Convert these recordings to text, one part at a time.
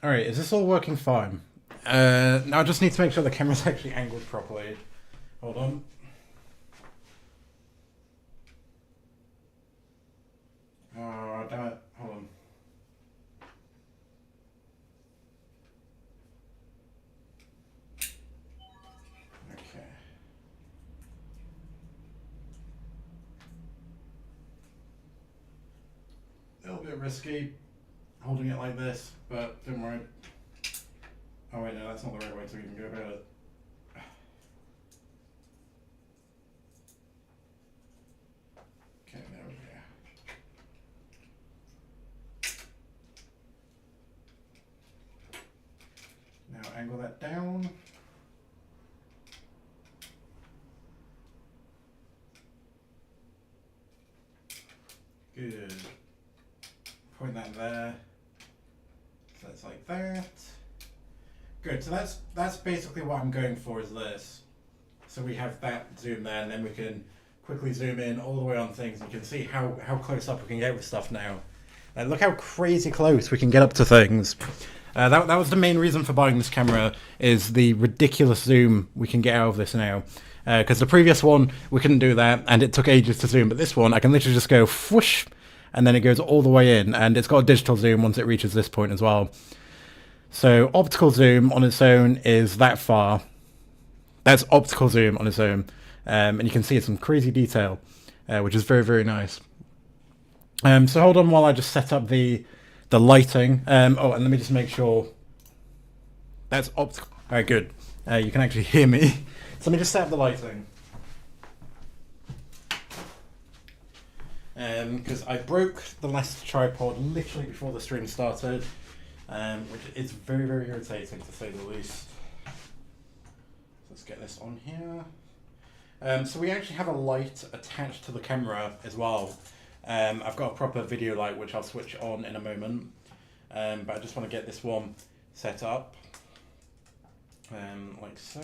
Alright, is this all working fine? Now I just need to make sure the camera's actually angled properly. Hold on. Oh, damn it. Hold on. Okay. A little bit risky holding it like this, but don't worry. Oh wait, no, that's not the right way to even go about it. Okay, there we go. Now angle that down. Good. Point that there. So that's like that. Good, so that's basically what I'm going for is this. So we have that zoom there, and then we can quickly zoom in all the way on things. You can see how close up we can get with stuff now. Look how crazy close we can get up to things. That was the main reason for buying this camera, is the ridiculous zoom we can get out of this now. Because the previous one, we couldn't do that, and it took ages to zoom. But this one, I can literally just go whoosh, and then it goes all the way in. And it's got a digital zoom once it reaches this point as well. So optical zoom on its own is that far. That's optical zoom on its own. And you can see some crazy detail, which is very, very nice. So hold on while I just set up the lighting. Oh, and let me just make sure that's optical. All right, good. You can actually hear me. So let me just set up the lighting. Because I broke the last tripod literally before the stream started, which is very, very irritating to say the least. Let's get this on here. So we actually have a light attached to the camera as well. I've got a proper video light which I'll switch on in a moment, but I just want to get this one set up, like so.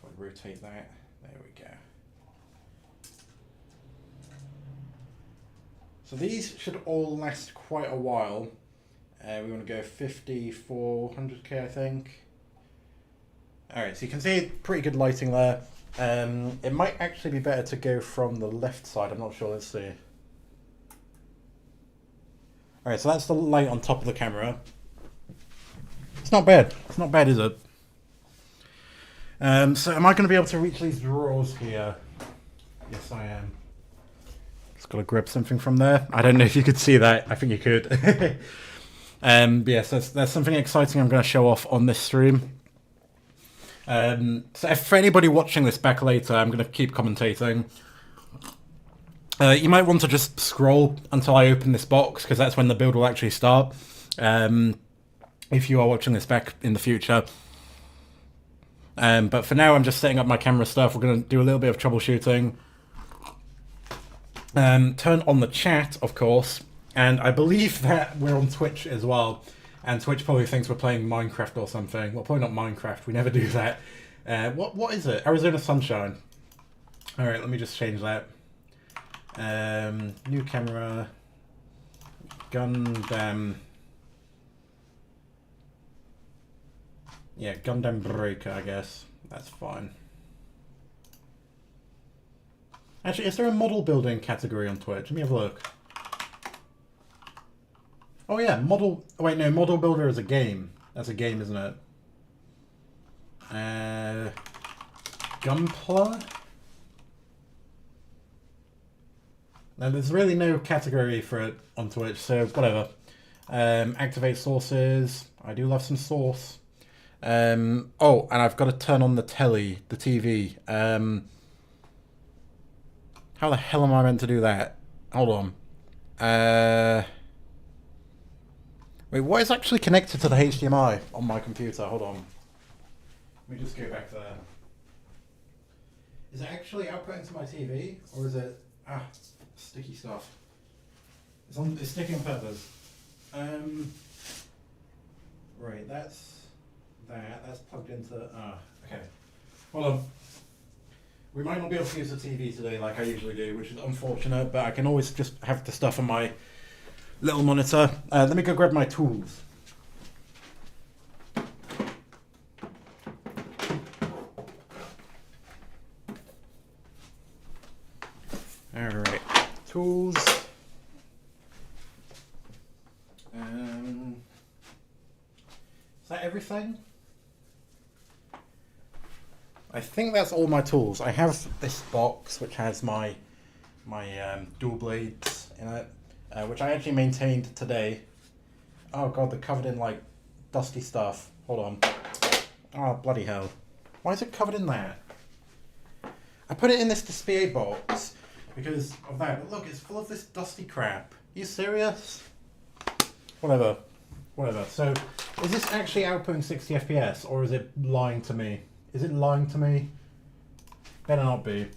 Probably rotate that. There we go. So these should all last quite a while. We want to go 5400K, I think. Alright, so you can see pretty good lighting there. It might actually be better to go from the left side, I'm not sure, let's see. Alright, so that's the light on top of the camera. It's not bad, is it? So am I going to be able to reach these drawers here? Yes, I am. Just got to grab something from there. I don't know if you could see that, I think you could. Yes, that's something exciting I'm going to show off on this stream. So if for anybody watching this back later, I'm going to keep commentating. You might want to just scroll until I open this box, because that's when the build will actually start. If you are watching this back in the future. But for now, I'm just setting up my camera stuff. We're going to do a little bit of troubleshooting. Turn on the chat, of course. And I believe that we're on Twitch as well. And Twitch probably thinks we're playing Minecraft or something. Well, probably not Minecraft. We never do that. What is it? Arizona Sunshine. All right, let me just change that. New camera. Gundam. Yeah, Gundam Breaker, I guess. That's fine. Actually, is there a model building category on Twitch? Let me have a look. Oh yeah, model... Oh, wait, no, model builder is a game. That's a game, isn't it? Gunpla? Now, there's really no category for it on Twitch, so whatever. Activate sources. I do love some sauce. Oh, and I've got to turn on the telly, the TV. How the hell am I meant to do that? Hold on. Wait, what is actually connected to the HDMI on my computer? Hold on. Let me just go back there. Is it actually output into my TV? Or is it... Ah, sticky stuff. It's sticking on purpose. Right, that's plugged into... Ah, okay. Hold on. We might not be able to use the TV today like I usually do, which is unfortunate, but I can always just have the stuff on my little monitor. Let me go grab my tools. Alright, tools. Is that everything? I think that's all my tools. I have this box which has my dual blades in it, which I actually maintained today. Oh god, they're covered in like dusty stuff. Hold on. Oh bloody hell. Why is it covered in that? I put it in this display box because of that, but look, it's full of this dusty crap. Are you serious? Whatever. So, is this actually outputting 60 FPS, or is it lying to me? Is it lying to me? Better not be.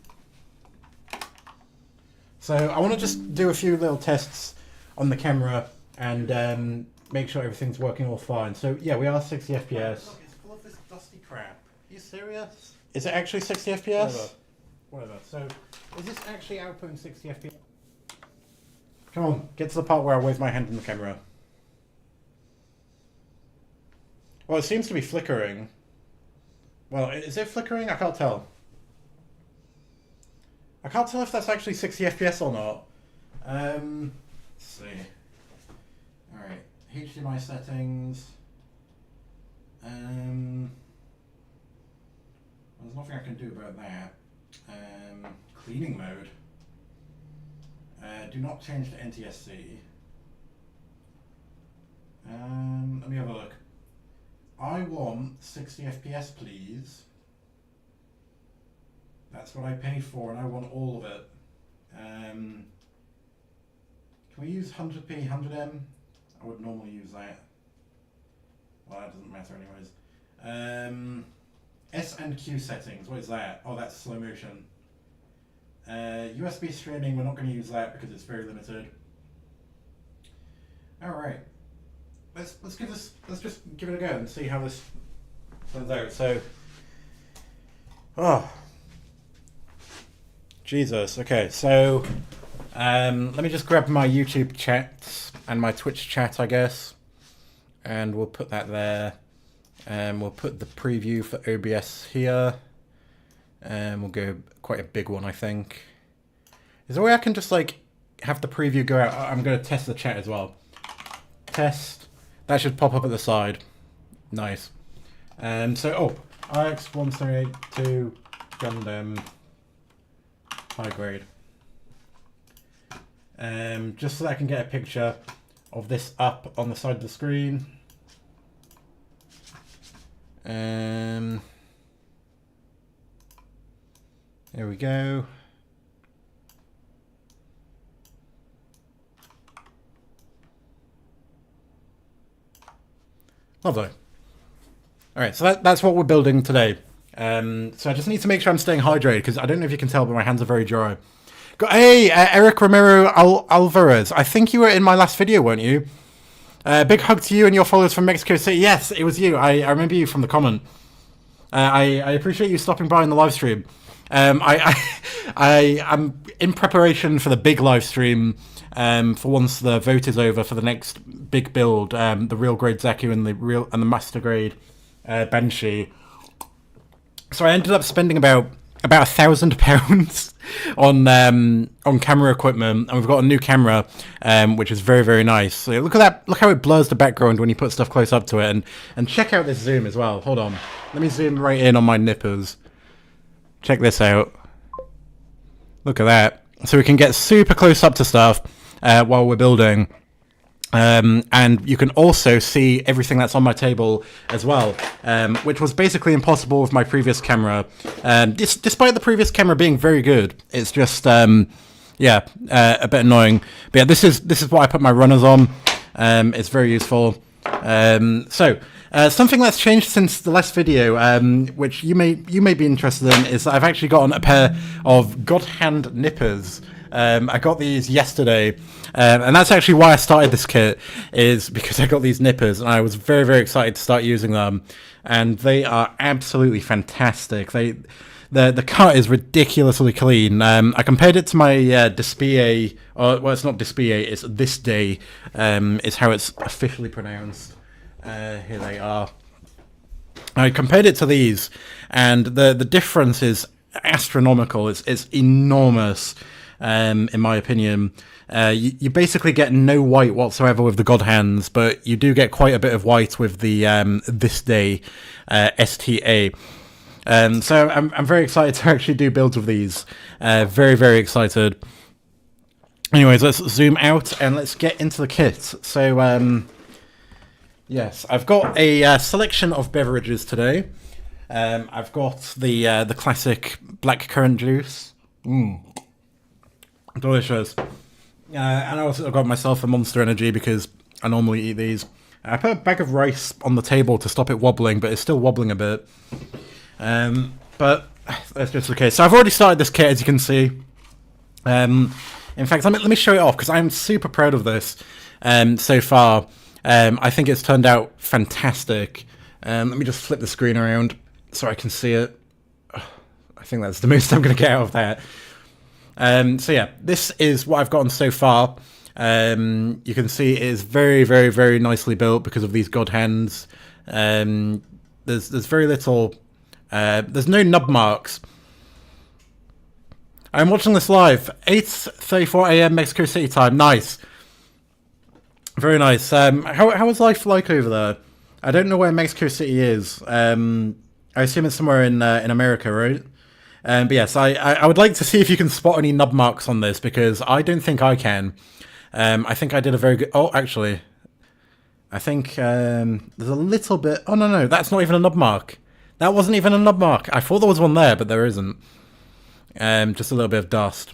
So, I want to just do a few little tests on the camera and make sure everything's working all fine. So, yeah, we are 60 FPS. Look, it's full of this dusty crap. Are you serious? Is it actually 60 FPS? Whatever. So, is this actually outputting 60 FPS? Come on, get to the part where I wave my hand in the camera. Well, it seems to be flickering. Well, is it flickering? I can't tell. I can't tell if that's actually 60 FPS or not. Let's see. Alright, HDMI settings. There's nothing I can do about that. Cleaning mode. Do not change to NTSC. Let me have a look. I want 60 FPS, please. That's what I pay for, and I want all of it. Can we use 100p, 100M? I would normally use that. Well, that doesn't matter anyways. S and Q settings, what is that? Oh, that's slow motion. USB streaming, we're not going to use that because it's very limited. Alright. Let's just give it a go and see how this turns out. So, Jesus. Okay, so let me just grab my YouTube chat and my Twitch chat, I guess, and we'll put that there. We'll put the preview for OBS here, and we'll go quite a big one, I think. Is there a way I can just like have the preview go out? I'm going to test the chat as well. Test. That should pop up at the side. Nice. So, RX-178 to Gundam high grade. Just so that I can get a picture of this up on the side of the screen. There we go. Lovely. Alright, so that's what we're building today. So I just need to make sure I'm staying hydrated, because I don't know if you can tell, but my hands are very dry. Hey, Eric Romero Alvarez. I think you were in my last video, weren't you? Big hug to you and your followers from Mexico City. Yes, it was you. I remember you from the comment. I appreciate you stopping by in the live stream. I'm in preparation for the big live stream for once the vote is over for the next big build, the real grade Zaku and the master grade Banshee. So I ended up spending about £1,000 on camera equipment, and we've got a new camera, which is very, very nice. So look at that! Look how it blurs the background when you put stuff close up to it, and check out this zoom as well. Hold on, let me zoom right in on my nippers. Check this out. Look at that! So we can get super close up to stuff while we're building. And you can also see everything that's on my table as well, which was basically impossible with my previous camera. Despite the previous camera being very good, it's just a bit annoying. But yeah, this is what I put my runners on. It's very useful. Something that's changed since the last video, which you may be interested in, is that I've actually gotten a pair of God Hand nippers. I got these yesterday, and that's actually why I started this kit, is because I got these nippers and I was very, very excited to start using them, and they are absolutely fantastic. the cut is ridiculously clean. I compared it to my Despie, or well, it's not Despie, it's This Day, is how it's officially pronounced. Here they are. I compared it to these, and the difference is astronomical. It's enormous, in my opinion. You basically get no white whatsoever with the God Hands, but you do get quite a bit of white with the This Day STA. So I'm very excited to actually do builds with these. Very, very excited. Anyways, let's zoom out and let's get into the kit. So, yes, I've got a selection of beverages today. I've got the classic blackcurrant juice. Delicious. And I also got myself a Monster Energy because I normally eat these. I put a bag of rice on the table to stop it wobbling, but it's still wobbling a bit. But that's just okay. So I've already started this kit, as you can see. In fact, let me show it off because I'm super proud of this so far. I think it's turned out fantastic. Let me just flip the screen around so I can see it. I think that's the most I'm going to get out of that. So yeah, this is what I've gotten so far. You can see it is very, very, very nicely built because of these God Hands. There's very little... there's no nub marks. I'm watching this live. 8:34 AM Mexico City time. Nice. Very nice. How is life like over there? I don't know where Mexico City is. I assume it's somewhere in America, right? But yes, I would like to see if you can spot any nub marks on this, because I don't think I can. I think I did a very good... Oh, actually. I think there's a little bit... Oh, no, that's not even a nub mark. That wasn't even a nub mark. I thought there was one there, but there isn't. Just a little bit of dust.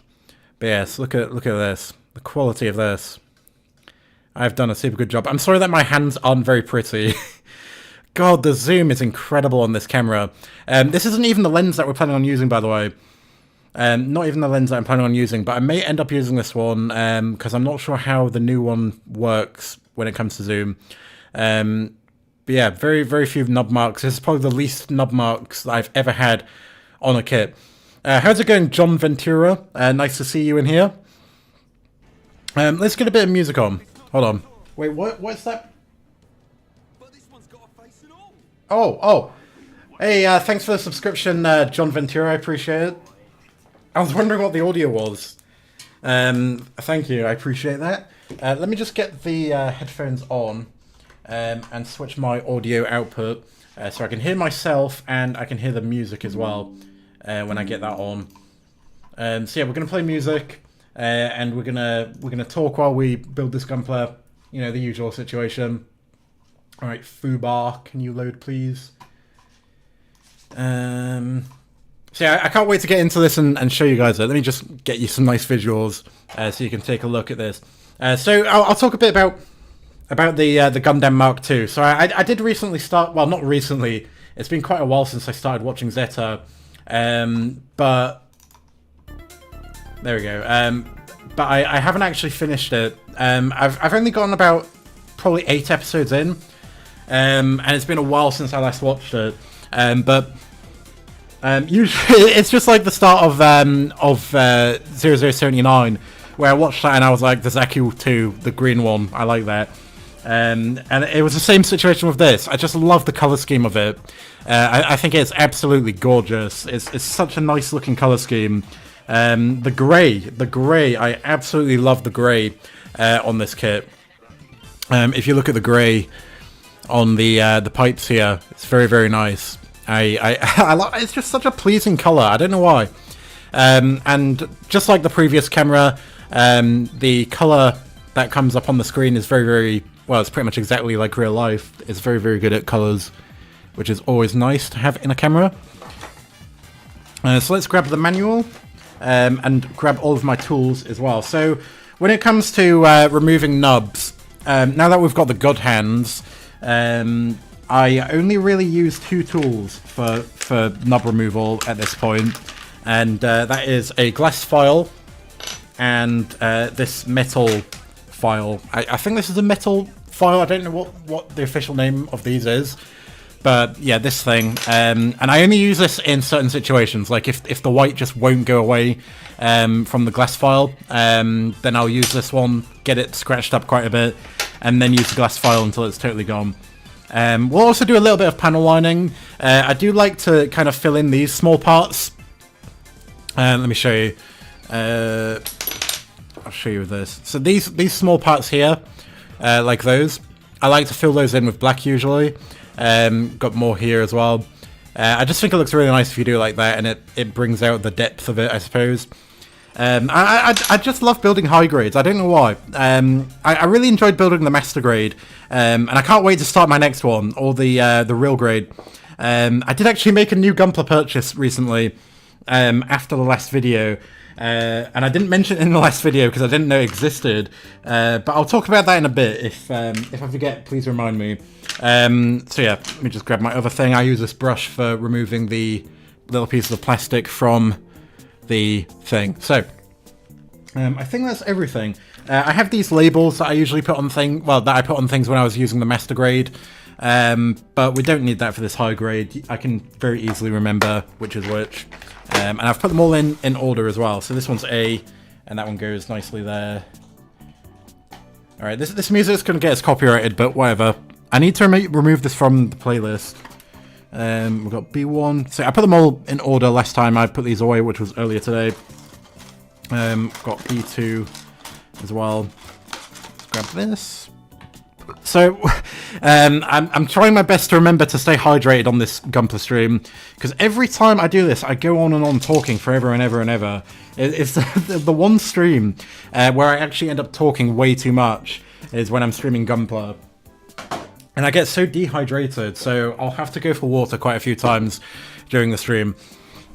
But yes, look at this. The quality of this. I've done a super good job. I'm sorry that my hands aren't very pretty. God, the zoom is incredible on this camera. This isn't even the lens that we're planning on using, by the way. Not even the lens that I'm planning on using, but I may end up using this one because I'm not sure how the new one works when it comes to zoom. But yeah, very, very few nub marks. This is probably the least nub marks that I've ever had on a kit. How's it going, John Ventura? Nice to see you in here. Let's get a bit of music on. Hold on. Wait, what's that? Oh. Hey, thanks for the subscription, John Ventura. I appreciate it. I was wondering what the audio was. Thank you. I appreciate that. Let me just get the headphones on and switch my audio output so I can hear myself and I can hear the music as well when I get that on. So yeah, we're gonna play music. And we're gonna talk while we build this gunpla. You know, the usual situation. All right, Fubar, can you load, please? So yeah, I can't wait to get into this and show you guys it. Let me just get you some nice visuals so you can take a look at this. So I'll talk a bit about the Gundam Mark II. So I did recently start. Well, not recently. It's been quite a while since I started watching Zeta. But there we go. But I haven't actually finished it. I've only gotten about probably 8 episodes in, and it's been a while since I last watched it. But usually it's just like the start of 0079, where I watched that and I was like, the Zaku 2, the green one, I like that. And it was the same situation with this. I just love the color scheme of it. I think it's absolutely gorgeous. It's such a nice looking color scheme. The grey, I absolutely love the grey on this kit. If you look at the grey on the pipes here, it's very, very nice. It's just such a pleasing color. I don't know why. And just like the previous camera, the color that comes up on the screen is very, very well. It's pretty much exactly like real life. It's very, very good at colors, which is always nice to have in a camera. So let's grab the manual. And grab all of my tools as well. So when it comes to removing nubs, now that we've got the God Hands, I only really use 2 tools for nub removal at this point, and that is a glass file and this metal file. I think this is a metal file. I don't know what the official name of these is, But yeah, this thing, and I only use this in certain situations, like if the white just won't go away from the glass file, then I'll use this one, get it scratched up quite a bit, and then use the glass file until it's totally gone. We'll also do a little bit of panel lining. I do like to kind of fill in these small parts. Let me show you. I'll show you this. So these small parts here, like those, I like to fill those in with black usually. Got more here as well. I just think it looks really nice if you do it like that, and it brings out the depth of it, I suppose. I just love building high grades. I don't know why. I really enjoyed building the master grade, and I can't wait to start my next one, or the real grade. I did actually make a new Gunpla purchase recently, after the last video, and I didn't mention it in the last video because I didn't know it existed, but I'll talk about that in a bit. If I forget, please remind me. So yeah, let me just grab my other thing. I use this brush for removing the little pieces of plastic from the thing. So I think that's everything. I have these labels that I usually put on that I put on things when I was using the master grade, but we don't need that for this high grade. I can very easily remember which is which, and I've put them all in order as well. So this one's A, and that one goes nicely there. All right, this music's gonna get us copyrighted, but whatever. I need to remove this from the playlist. We've got B1. So I put them all in order last time I put these away, which was earlier today. Got B2 as well. Let's grab this. So I'm trying my best to remember to stay hydrated on this Gunpla stream, because every time I do this, I go on and on talking forever and ever and ever. It's the one stream where I actually end up talking way too much is when I'm streaming Gunpla. And I get so dehydrated, so I'll have to go for water quite a few times during the stream.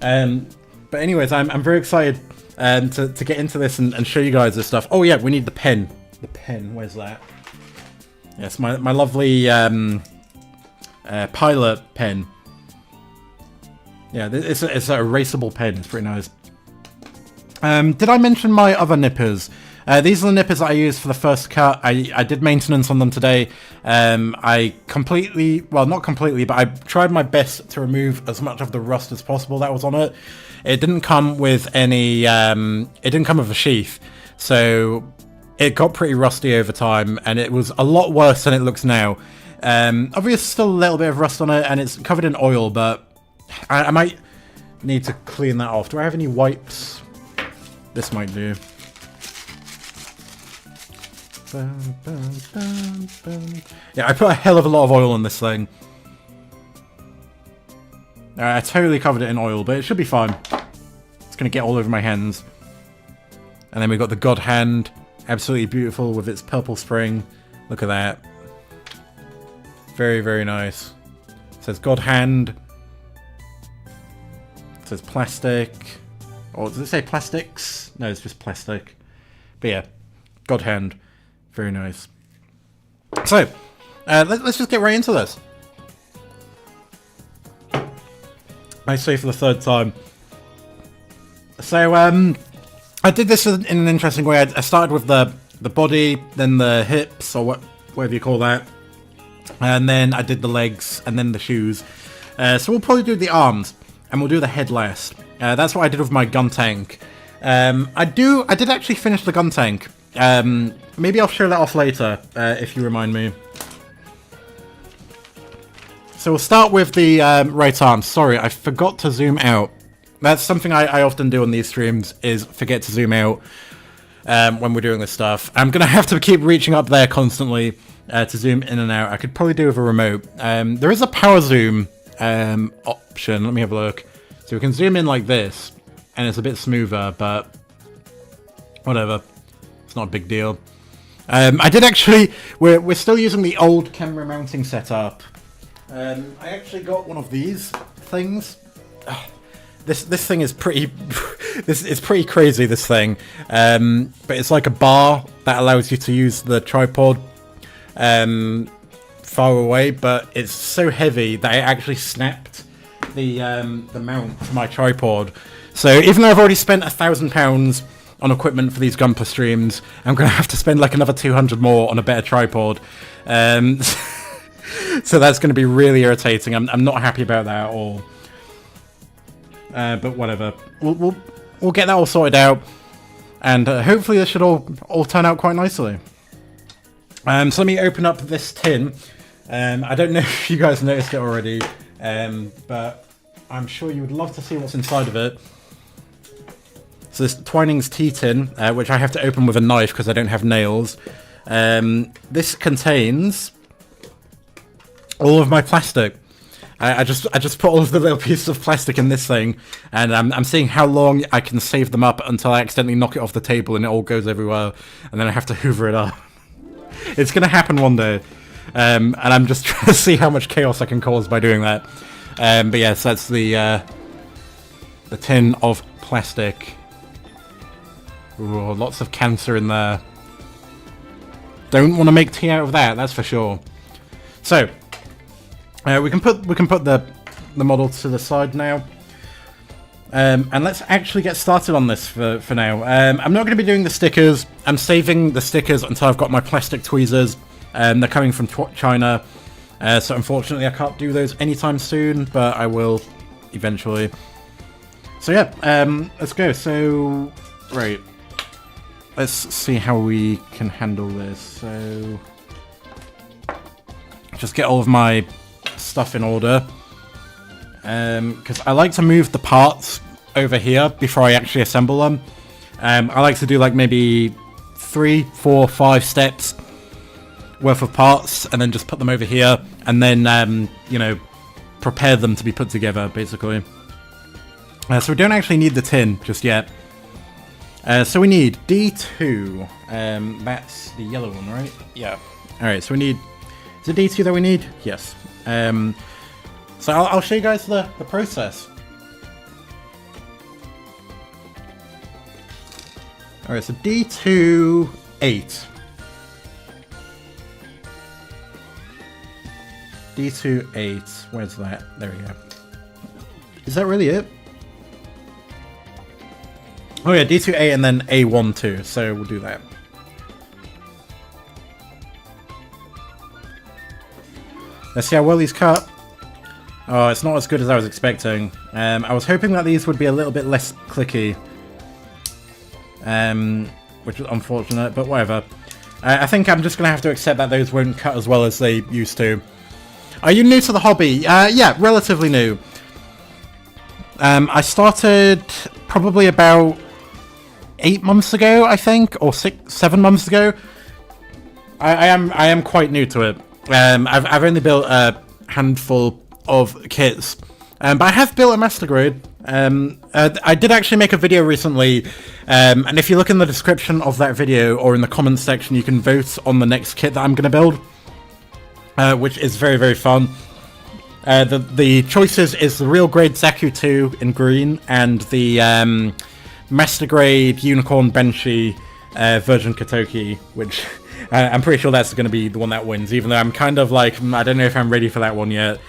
But anyways, I'm very excited to get into this and show you guys this stuff. Oh yeah, we need the pen. The pen, where's that? Yes, my lovely pilot pen. Yeah, it's an erasable pen. It's pretty nice. Did I mention my other nippers? These are the nippers that I used for the first cut. I did maintenance on them today. I completely, well, not completely, but I tried my best to remove as much of the rust as possible that was on it. It didn't come with any, it didn't come with a sheath, so it got pretty rusty over time, and it was a lot worse than it looks now. Obviously, still a little bit of rust on it, and it's covered in oil, but I might need to clean that off. Do I have any wipes? This might do. Yeah, I put a hell of a lot of oil on this thing. I totally covered it in oil, but it should be fine. It's going to get all over my hands. And then we've got the God Hand. Absolutely beautiful with its purple spring. Look at that. Very, very nice. It says God Hand. It says plastic. Or does it say plastics? No, it's just plastic. But yeah, God Hand. Very nice. So, let's just get right into this. I say for the third time. So, I did this in an interesting way. I started with the body, then the hips, or whatever you call that. And then I did the legs, and then the shoes. So we'll probably do the arms, and we'll do the head last. That's what I did with my gun tank. I did actually finish the gun tank. Maybe I'll show that off later, if you remind me. So we'll start with the right arm. Sorry, I forgot to zoom out. That's something I often do on these streams, is forget to zoom out when we're doing this stuff. I'm going to have to keep reaching up there constantly to zoom in and out. I could probably do with a remote. There is a power zoom option. Let me have a look. So we can zoom in like this, and it's a bit smoother, but whatever. It's not a big deal. I did actually... We're still using the old camera mounting setup. I actually got one of these things. This thing is pretty... this is pretty crazy, this thing. But it's like a bar that allows you to use the tripod far away, but it's so heavy that it actually snapped the mount to my tripod. So even though I've already spent £1,000 on equipment for these Gunpla streams, I'm going to have to spend like another 200 more on a better tripod. So that's going to be really irritating. I'm not happy about that at all. But whatever. We'll get that all sorted out. And hopefully this should all turn out quite nicely. So let me open up this tin. I don't know if you guys noticed it already. But I'm sure you would love to see what's inside of it. So this Twinings tea tin, which I have to open with a knife because I don't have nails. This contains all of my plastic. I just put all of the little pieces of plastic in this thing, and I'm seeing how long I can save them up until I accidentally knock it off the table and it all goes everywhere, and then I have to hoover it up. It's gonna happen one day, and I'm just trying to see how much chaos I can cause by doing that. But yes, that's the tin of plastic. Ooh, lots of cancer in there. Don't want to make tea out of that, that's for sure. So we can put the model to the side now, and let's actually get started on this for now. I'm not going to be doing the stickers. I'm saving the stickers until I've got my plastic tweezers. They're coming from China, so unfortunately I can't do those anytime soon, but I will eventually. So yeah, let's go. So right. Let's see how we can handle this. So, just get all of my stuff in order. Because I like to move the parts over here before I actually assemble them. I like to do like maybe 3, 4, 5 steps worth of parts and then just put them over here and then, you know, prepare them to be put together, basically. So we don't actually need the tin just yet. So we need D2. That's the yellow one, right? Yeah. Alright, so we need... Is it D2 that we need? Yes. So I'll show you guys the process. Alright, so D2, 8. D2, 8. Where's that? There we go. Is that really it? Oh yeah, D2A and then A12, so we'll do that. Let's see how well these cut. Oh, it's not as good as I was expecting. I was hoping that these would be a little bit less clicky. Which is unfortunate, but whatever. I think I'm just going to have to accept that those won't cut as well as they used to. Are you new to the hobby? Yeah, relatively new. I started probably about 8 months ago, I think, or 7 months ago. I am quite new to it. I've only built a handful of kits, but I have built a master grade. I did actually make a video recently, and if you look in the description of that video or in the comments section, you can vote on the next kit that I'm going to build, which is very, very fun. The choices is the real grade Zaku 2 in green and the Master Grade Unicorn Banshee Virgin Kotoki, which I'm pretty sure that's going to be the one that wins, even though I'm kind of like, I don't know if I'm ready for that one yet.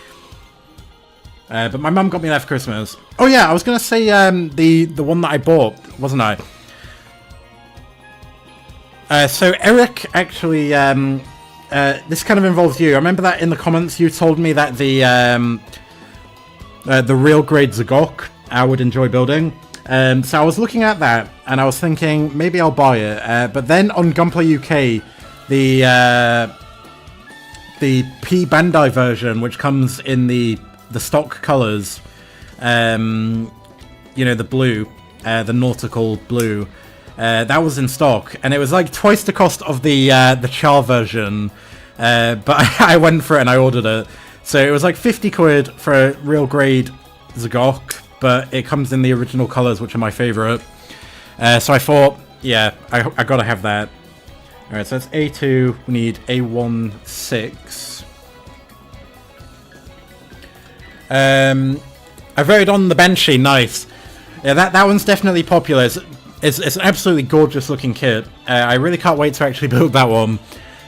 But my mum got me that for Christmas. Oh yeah, I was going to say the one that I bought, wasn't I? So Eric, actually, this kind of involves you. I remember that in the comments you told me that the real grade Zagok I would enjoy building. So I was looking at that, and I was thinking, maybe I'll buy it. But then on Gunplay UK, the P Bandai version, which comes in the stock colours, you know, the blue, the nautical blue, that was in stock, and it was like twice the cost of the Char version. But I went for it and I ordered it. So it was like 50 quid for a real grade Zagok, but it comes in the original colours, which are my favourite. So I thought, yeah, I gotta have that. Alright, so that's A2, we need A16. I voted on the Banshee, nice. Yeah, that one's definitely popular. It's an absolutely gorgeous looking kit. I really can't wait to actually build that one.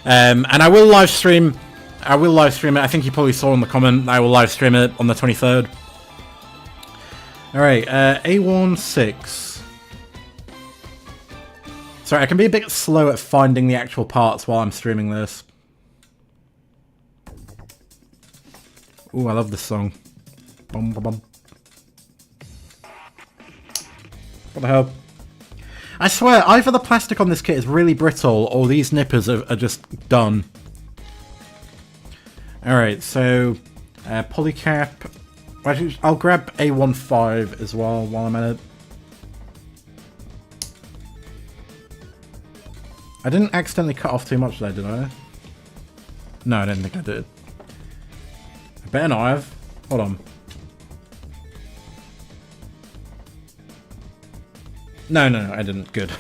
And I will live stream it. I think you probably saw in the comment, I will live stream it on the 23rd. Alright, A16. Sorry, I can be a bit slow at finding the actual parts while I'm streaming this. Ooh, I love this song. Bum, bum, bum. What the hell? I swear, either the plastic on this kit is really brittle, or these nippers are just done. Alright, so... polycap... Actually, I'll grab A15 as well while I'm at it. I didn't accidentally cut off too much there, did I? No, I didn't think I did. I better not have. Hold on. No, I didn't. Good.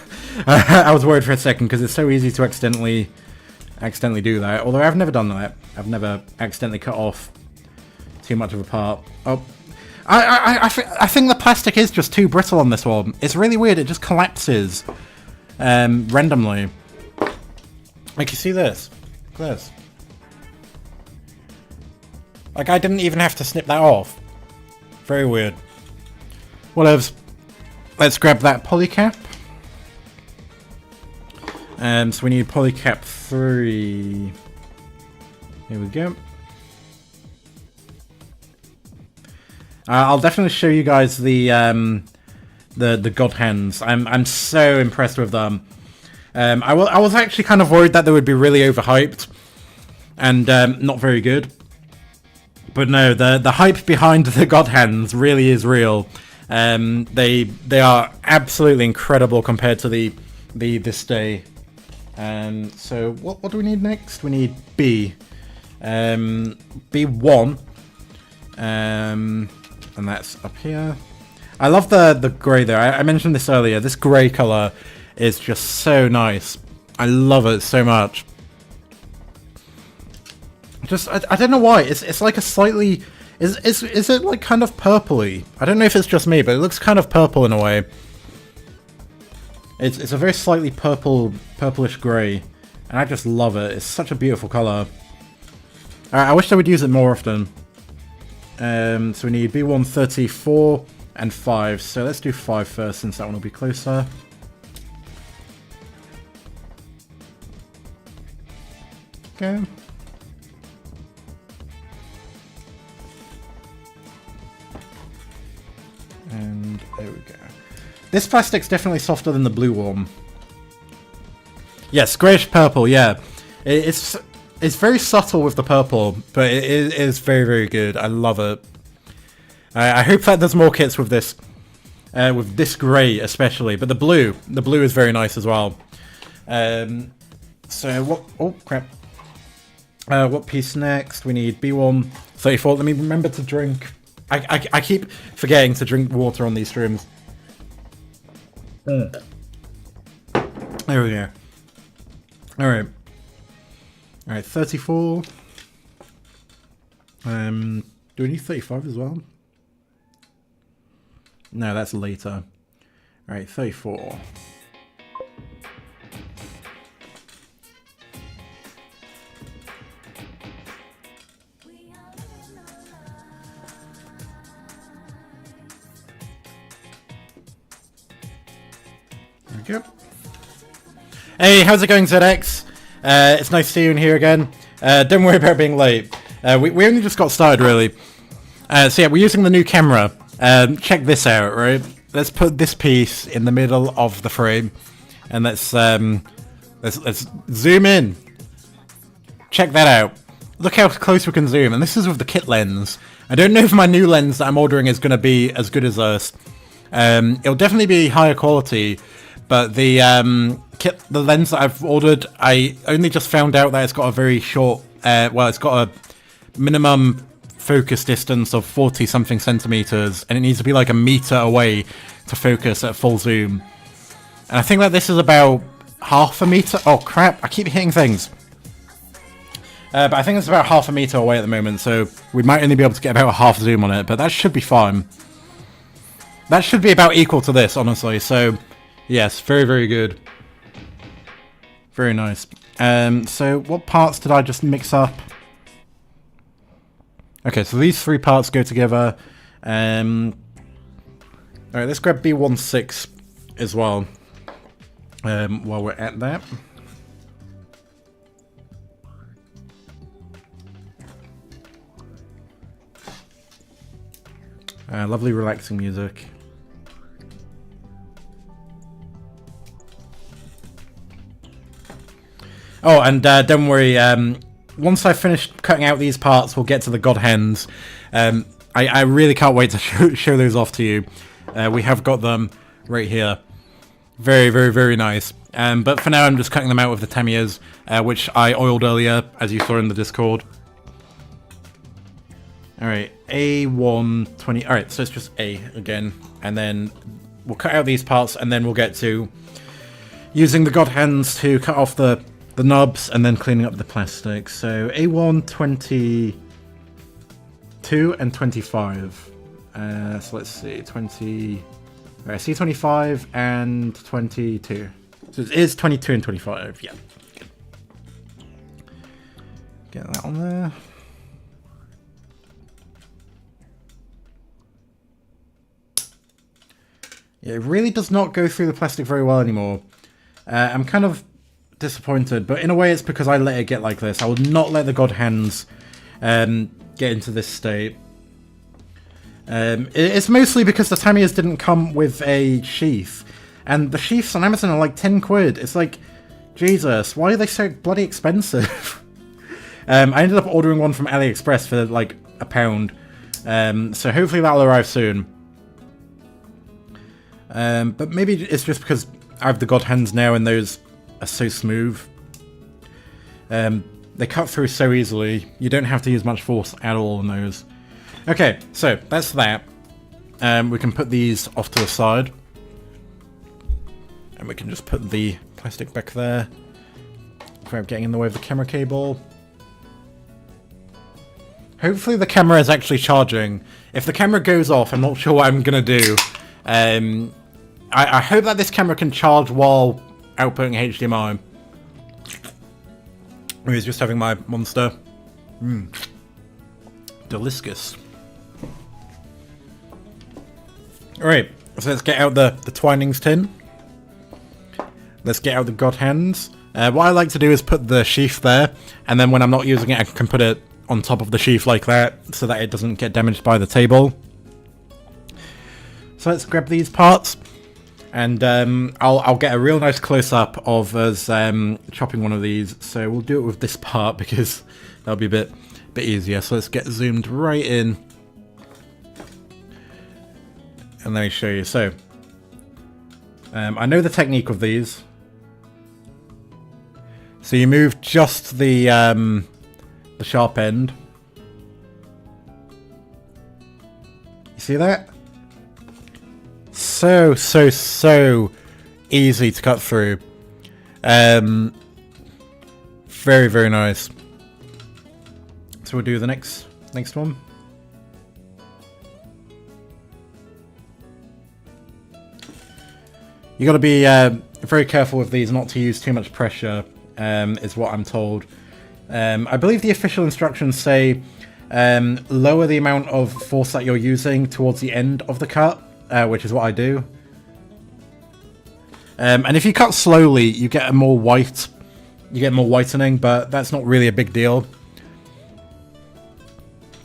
I was worried for a second because it's so easy to accidentally do that. Although I've never done that. I've never accidentally cut off too much of a part. Oh, I think the plastic is just too brittle on this one. It's really weird. It just collapses randomly. Like, you see this? Look at this. Like, I didn't even have to snip that off. Very weird. Whatevs. Let's grab that polycap. So we need polycap 3. Here we go. I'll definitely show you guys the god hands. I'm so impressed with them. I was actually kind of worried that they would be really overhyped and not very good. But no, the hype behind the god hands really is real. They are absolutely incredible compared to this day. So what do we need next? We need B. B1. And that's up here. I love the grey there. I mentioned this earlier. This grey colour is just so nice. I love it so much. Just I don't know why. It's like a slightly is it like kind of purpley? I don't know if it's just me, but it looks kind of purple in a way. It's a very slightly purplish grey, and I just love it. It's such a beautiful colour. I wish I would use it more often. So we need B1, 34, and 5. So let's do 5 first, since that one will be closer. Okay. And there we go. This plastic's definitely softer than the blue one. Yes, greyish purple, yeah. It's very subtle with the purple, but it is very, very good. I love it. I hope that there's more kits with this grey especially, but the blue is very nice as well. So what? Oh crap! What piece next? We need B1 34. Let me remember to drink. I keep forgetting to drink water on these streams. There we go. All right, 34. Do we need 35 as well? No, that's later. All right, 34. There we go. Hey, how's it going, ZX? It's nice to see you in here again. Don't worry about being late. We only just got started, really. So yeah, we're using the new camera. Check this out, right? Let's put this piece in the middle of the frame, and let's zoom in. Check that out. Look how close we can zoom, and this is with the kit lens. I don't know if my new lens that I'm ordering is going to be as good as this. It'll definitely be higher quality, but the lens that I've ordered, I only just found out that it's got a very short, it's got a minimum focus distance of 40 something centimeters, and it needs to be like a meter away to focus at full zoom. And I think that this is about half a meter. Oh crap, I keep hitting things. But I think it's about half a meter away at the moment, so we might only be able to get about a half zoom on it, but that should be fine. That should be about equal to this, honestly, so yes, very, very good. Very nice. So what parts did I just mix up? Okay, so these 3 parts go together. Alright, let's grab B16 as well, while we're at that. Lovely relaxing music. Oh, and don't worry, once I've finished cutting out these parts, we'll get to the god hens. I really can't wait to show those off to you. We have got them right here. Very, very, very nice. But for now, I'm just cutting them out with the Tamiyas, which I oiled earlier, as you saw in the Discord. Alright, A120. Alright, so it's just A again. And then we'll cut out these parts, and then we'll get to using the god hands to cut off the knobs and then cleaning up the plastic. So A122 and 25. So let's see, 20. Right, C25 and 22. So it is 22 and 25. Yeah. Get that on there. Yeah, it really does not go through the plastic very well anymore. I'm kind of disappointed, but in a way it's because I let it get like this. I would not let the god hands get into this state. It's mostly because the Tamiyas didn't come with a sheath, and the sheaths on Amazon are like 10 quid. It's like, Jesus, why are they so bloody expensive? I ended up ordering one from AliExpress for like £1, so hopefully that'll arrive soon. But maybe it's just because I have the god hands now and those are so smooth. They cut through so easily, you don't have to use much force at all on those. Okay, so that's that. We can put these off to the side. And we can just put the plastic back there without getting in the way of the camera cable. Hopefully the camera is actually charging. If the camera goes off, I'm not sure what I'm going to do. I hope that this camera can charge while outputting HDMI. I was just having my monster. Delicious. Alright, so let's get out the Twinings tin. Let's get out the god hands. What I like to do is put the sheath there, and then when I'm not using it, I can put it on top of the sheath like that, so that it doesn't get damaged by the table. So let's grab these parts, and I'll get a real nice close-up of us chopping one of these. So we'll do it with this part because that'll be a bit easier. So let's get zoomed right in, and let me show you. So I know the technique of these. So you move just the sharp end. You see that? So easy to cut through. Very, very nice. So we'll do the next one. You got to be very careful with these, not to use too much pressure, is what I'm told. I believe the official instructions say lower the amount of force that you're using towards the end of the cut, which is what I do. And if you cut slowly, you get a more white, more whitening, but that's not really a big deal.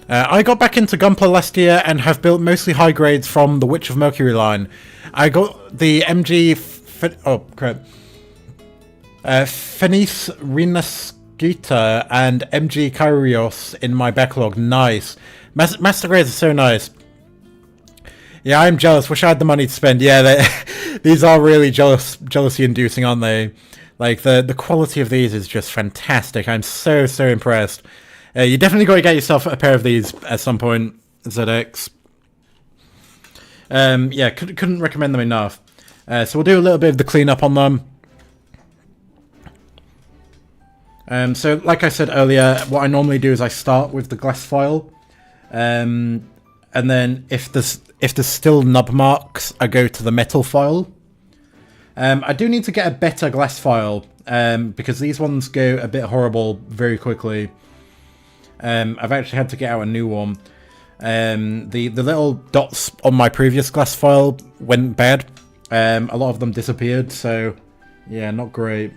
I got back into Gunpla last year and have built mostly high grades from the Witch of Mercury line. I got the MG... Xenith Renascita and MG Kyrios in my backlog. Nice. Master grades are so nice. Yeah, I'm jealous. Wish I had the money to spend. Yeah, these are really jealousy-inducing, aren't they? Like, the quality of these is just fantastic. I'm so impressed. You definitely got to get yourself a pair of these at some point, ZX. Yeah, couldn't recommend them enough. So we'll do a little bit of the cleanup on them. So, like I said earlier, what I normally do is I start with the glass foil, and then if there's still nub marks, I go to the metal foil. I do need to get a better glass foil, because these ones go a bit horrible very quickly. I've actually had to get out a new one. The little dots on my previous glass foil went bad. A lot of them disappeared, so yeah, not great.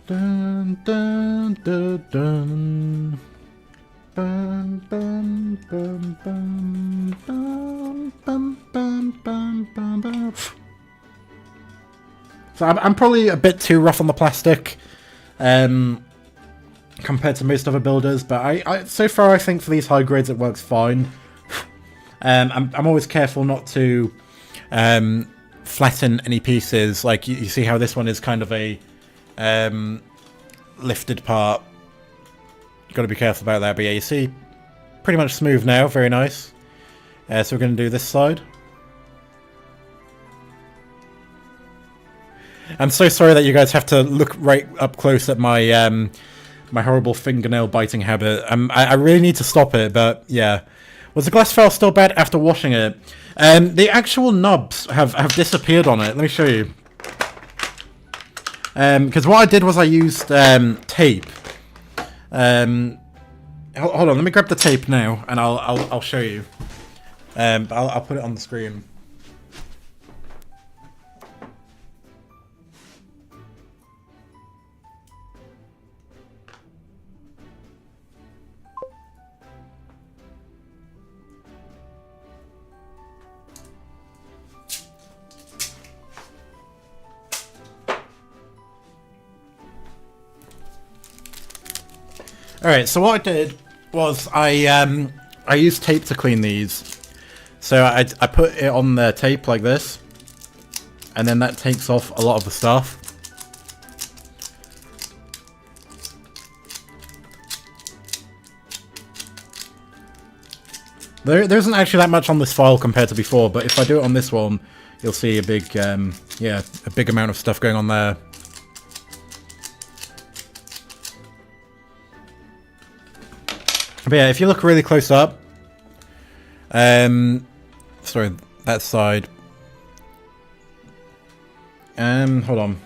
Dun, dun, dun, dun. Bum, bum, bum, bum, bum, bum, bum, bum, bum, bum. So I'm probably a bit too rough on the plastic compared to most other builders, but I so far I think for these high grades it works fine. I'm always careful not to flatten any pieces. Like you see how this one is kind of a lifted part. Got to be careful about that, but yeah, you see, pretty much smooth now, very nice. So we're going to do this side. I'm so sorry that you guys have to look right up close at my my horrible fingernail biting habit. I really need to stop it, but yeah. Was the glass foil still bad after washing it? The actual nubs have disappeared on it. Let me show you. Because what I did was I used tape. Hold on, let me grab the tape now, and I'll show you. I'll put it on the screen. Alright, so what I did was I used tape to clean these. So I put it on the tape like this, and then that takes off a lot of the stuff. There isn't actually that much on this file compared to before, but if I do it on this one, you'll see a big, yeah, a big amount of stuff going on there. But yeah, if you look really close up, sorry, that side. Hold on.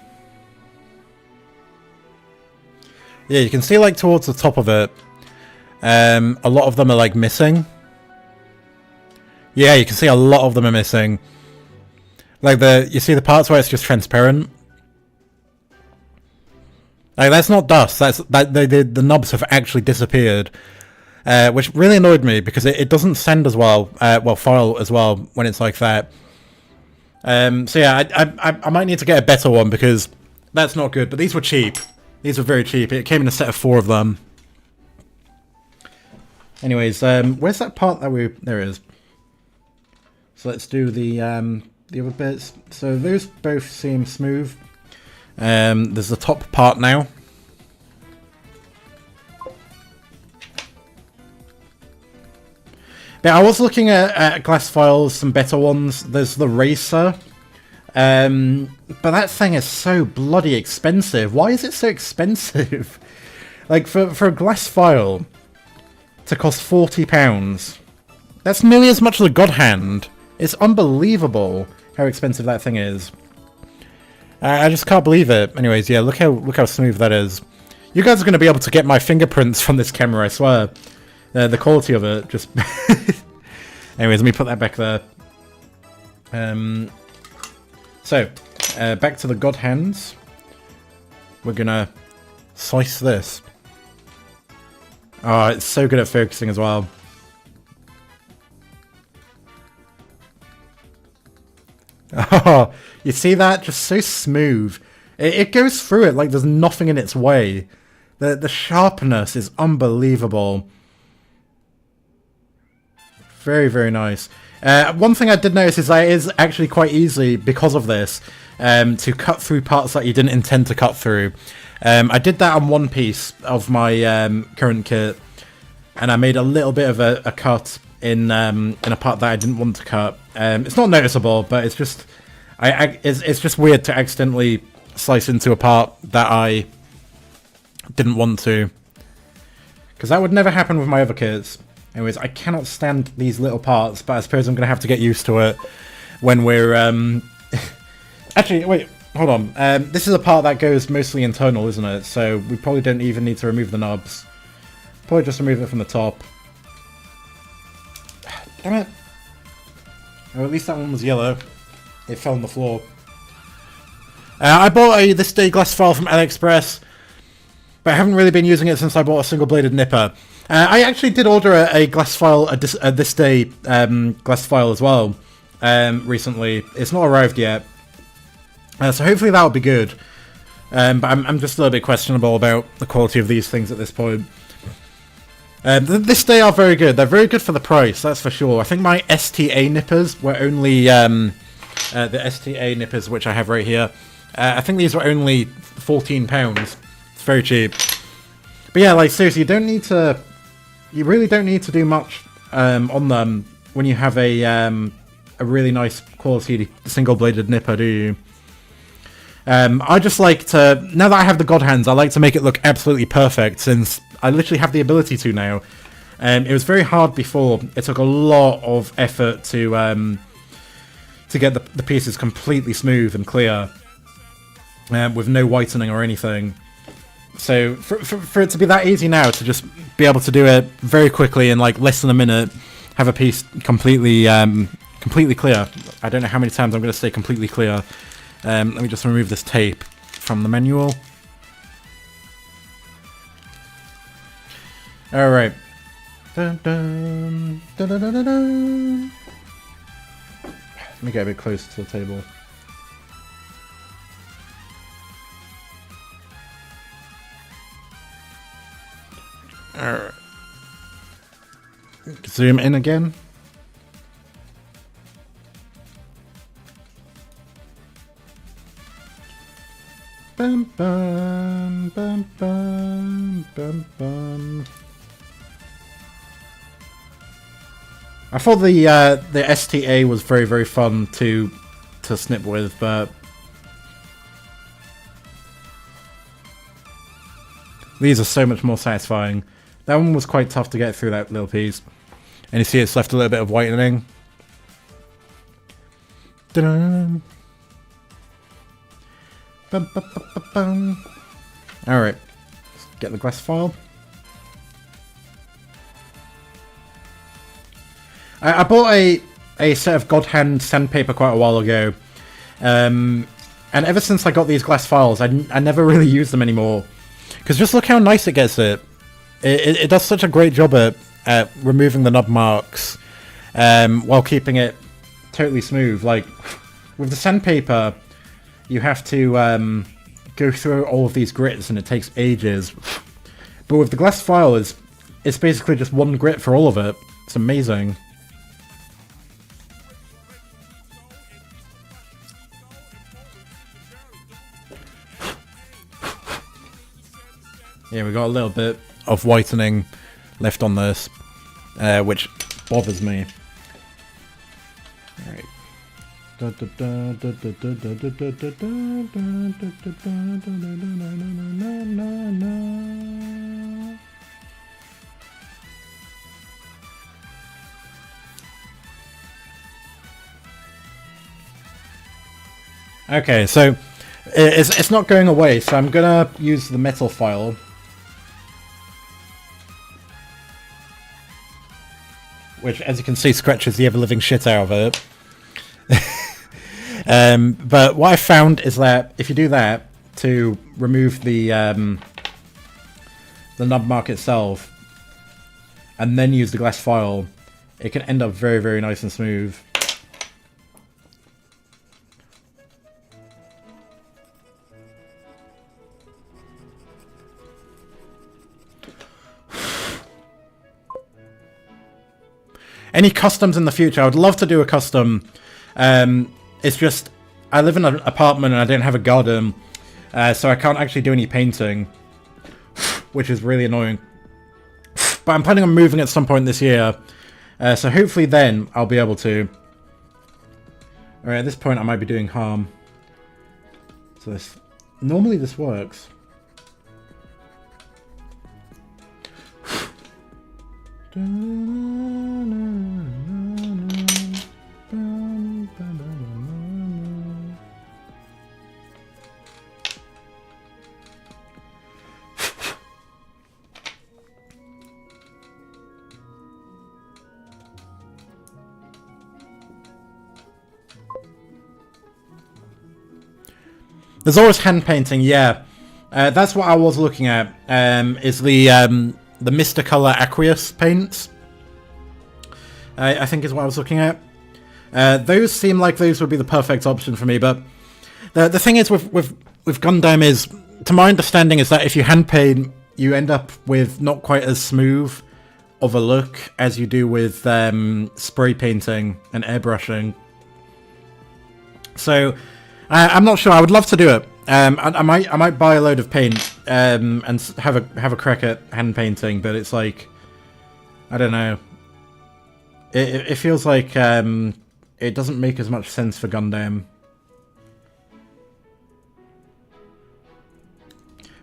Yeah, you can see like towards the top of it, a lot of them are like missing. Yeah, you can see a lot of them are missing. Like you see the parts where it's just transparent. Like that's not dust. The knobs have actually disappeared. Which really annoyed me because it doesn't send as well, file as well when it's like that. So yeah, I might need to get a better one because that's not good. But these were cheap. These were very cheap. It came in a set of 4 of them. Anyways, where's that part that there it is. So let's do the other bits. So those both seem smooth. There's the top part now. Yeah, I was looking at glass files, some better ones. There's the Racer. But that thing is so bloody expensive. Why is it so expensive? Like, for a glass file to cost £40, that's nearly as much as a God Hand. It's unbelievable how expensive that thing is. I just can't believe it. Anyways, yeah, look how smooth that is. You guys are going to be able to get my fingerprints from this camera, I swear. The quality of it, just... Anyways, let me put that back there. So, back to the God Hands. We're gonna slice this. Oh, it's so good at focusing as well. Oh, you see that? Just so smooth. It goes through it like there's nothing in its way. The sharpness is unbelievable. Very, very nice. One thing I did notice is that it is actually quite easy, because of this, to cut through parts that you didn't intend to cut through. I did that on one piece of my current kit, and I made a little bit of a cut in a part that I didn't want to cut. It's not noticeable, but it's just it's just weird to accidentally slice into a part that I didn't want to, because that would never happen with my other kits. Anyways, I cannot stand these little parts, but I suppose I'm going to have to get used to it when we're... Actually, wait, hold on. This is a part that goes mostly internal, isn't it? So we probably don't even need to remove the knobs. Probably just remove it from the top. Damn it. Oh, at least that one was yellow. It fell on the floor. I bought this day glass file from AliExpress. but I haven't really been using it since I bought a single-bladed nipper. I actually did order a glass file, a this day glass file as well recently. It's not arrived yet, so hopefully that'll be good. But I'm just a little bit questionable about the quality of these things at this point. This day are very good. They're very good for the price, that's for sure. I think my STA nippers were only the STA nippers, which I have right here. I think these were only £14. It's very cheap. But yeah, like seriously, you really don't need to do much on them when you have a really nice quality single-bladed nipper, do you? I just like to, now that I have the God Hands, I like to make it look absolutely perfect, since I literally have the ability to now. It was very hard before. It took a lot of effort to get the pieces completely smooth and clear, with no whitening or anything. So for it to be that easy now, to just be able to do it very quickly in like less than a minute, have a piece completely completely clear. I don't know how many times I'm going to say completely clear. Let me just remove this tape from the manual. Alright. Dun, dun, dun, dun, dun, dun, dun. Let me get a bit closer to the table. Alright. Zoom in again. Bum, bum, bum, bum, bum, bum. I thought the STA was very, very fun to snip with, but these are so much more satisfying. That one was quite tough to get through, that little piece. And you see it's left a little bit of whitening. Alright. Let's get the glass file. I bought a set of God Hand sandpaper quite a while ago. And ever since I got these glass files, I never really use them anymore. Because just look how nice it gets it. It does such a great job at removing the nub marks while keeping it totally smooth. Like, with the sandpaper, you have to go through all of these grits and it takes ages. But with the glass file, it's basically just one grit for all of it. It's amazing. Yeah, we got a little bit of whitening left on this, which bothers me. Alright. Okay, so it's not going away, so I'm gonna use the metal file. Which, as you can see, scratches the ever-living shit out of it. But what I found is that if you do that to remove the nub mark itself, and then use the glass file, it can end up very, very nice and smooth. Any customs in the future? I would love to do a custom. It's just, I live in an apartment and I don't have a garden, so I can't actually do any painting, which is really annoying. But I'm planning on moving at some point this year, so hopefully then I'll be able to. Alright, at this point I might be doing harm. So normally this works. There's always hand painting, yeah. That's what I was looking at. Is the Mr. Color Aqueous paints. I think is what I was looking at. Those seem like those would be the perfect option for me, but the thing is with Gundam is, to my understanding, is that if you hand paint, you end up with not quite as smooth of a look as you do with spray painting and airbrushing. So I'm not sure. I would love to do it. I might buy a load of paint and have a crack at hand painting, but it's like, I don't know. It feels like it doesn't make as much sense for Gundam.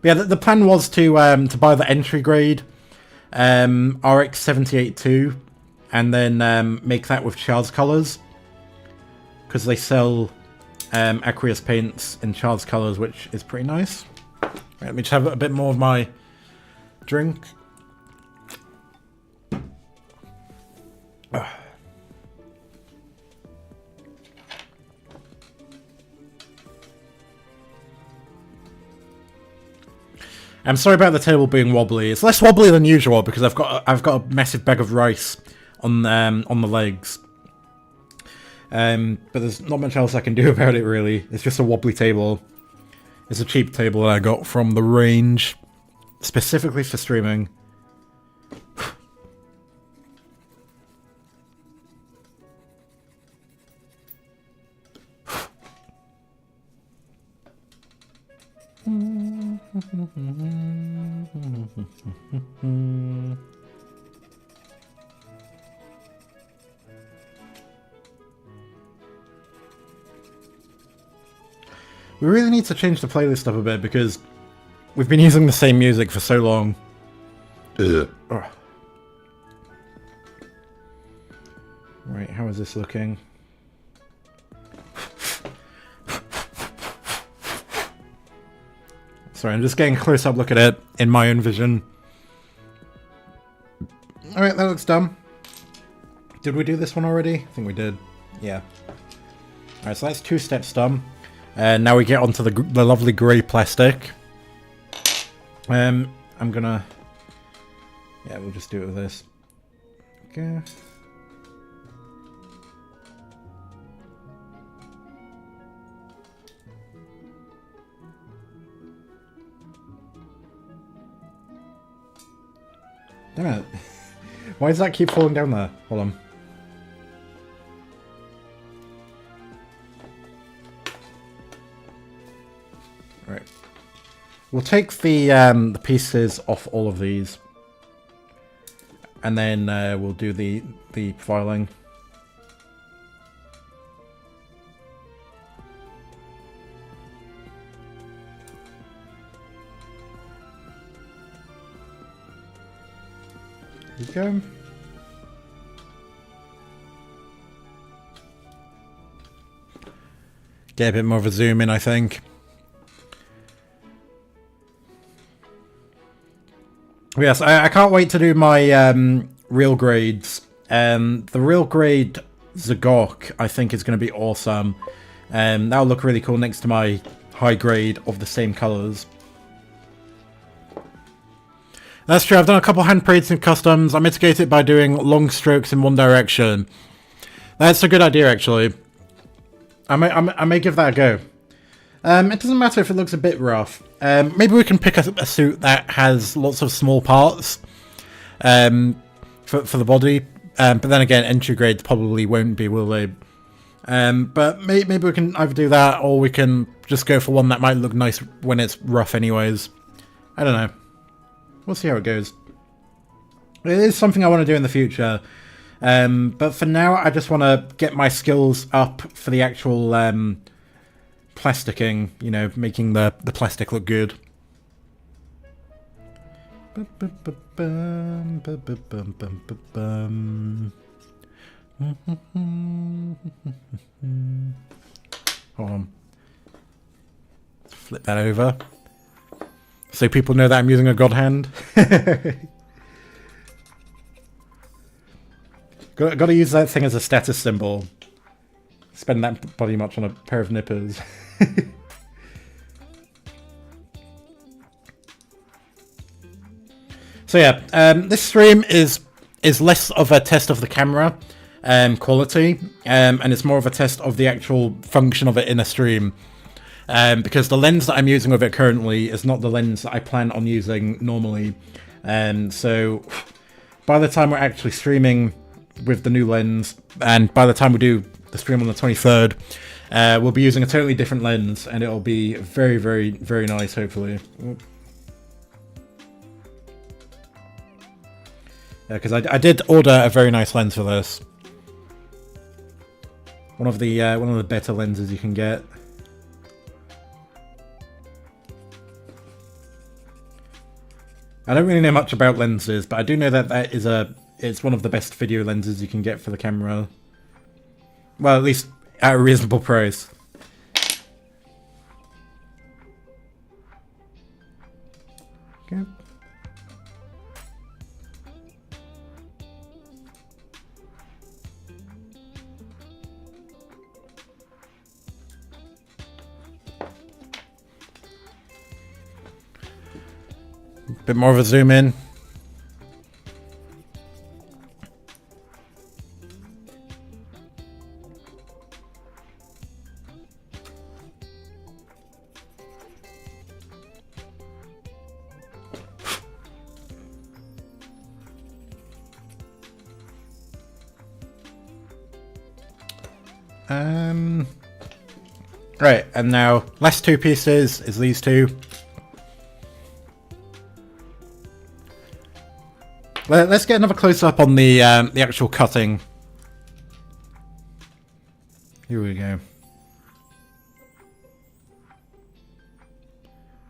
But yeah, the plan was to buy the entry grade RX-178 2, and then make that with Child's colors, because they sell aqueous paints in Child's colors, which is pretty nice. Right, let me just have a bit more of my drink. I'm sorry about the table being wobbly. It's less wobbly than usual because I've got a massive bag of rice on the legs. But there's not much else I can do about it really. It's just a wobbly table. It's a cheap table that I got from the range, specifically for streaming. We really need to change the playlist up a bit because we've been using the same music for so long. Right, how is this looking? Sorry, I'm just getting a close-up look at it in my own vision. Alright, that looks done. Did we do this one already? I think we did. Yeah. Alright, so that's 2 steps done. And now we get onto the lovely grey plastic. I'm gonna... Yeah, we'll just do it with this. Okay. Damn it. Why does that keep falling down there? Hold on. Right. We'll take the pieces off all of these. And then we'll do the filing. There you go. Get a bit more of a zoom in, I think. Yes, I can't wait to do my real grades. The real grade Zagok, I think, is going to be awesome. That'll look really cool next to my high grade of the same colours. That's true, I've done a couple hand paints and customs. I mitigate it by doing long strokes in one direction. That's a good idea, actually. I may give that a go. It doesn't matter if it looks a bit rough. Maybe we can pick a suit that has lots of small parts for the body. But then again, entry grades probably won't be, will they? But maybe we can either do that, or we can just go for one that might look nice when it's rough anyways. I don't know. We'll see how it goes. It is something I want to do in the future. But for now, I just want to get my skills up for the actual plasticking, you know, making the plastic look good. Hold on. Flip that over. So people know that I'm using a god hand. Got to use that thing as a status symbol. Spend that body much on a pair of nippers. So yeah, this stream is less of a test of the camera quality, and it's more of a test of the actual function of it in a stream. Because the lens that I'm using with it currently is not the lens that I plan on using normally. So by the time we're actually streaming with the new lens, and by the time we do the stream on the 23rd, we'll be using a totally different lens, and it'll be very, very, very nice, hopefully. Yeah, because I did order a very nice lens for this. One of the better lenses you can get. I don't really know much about lenses, but I do know that it's one of the best video lenses you can get for the camera. Well, at least at a reasonable price. Okay. Bit more of a zoom in. Right, and now last two pieces is these two. Let's get another close-up on the actual cutting. Here we go.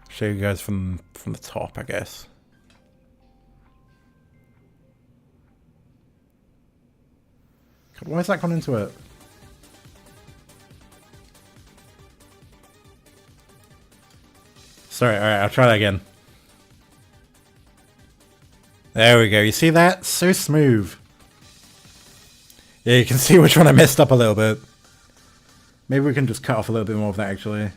Show you guys from the top, I guess. God, why has that gone into it? Sorry, alright, I'll try that again. There we go, you see that? So smooth. Yeah, you can see which one I messed up a little bit. Maybe we can just cut off a little bit more of that, actually.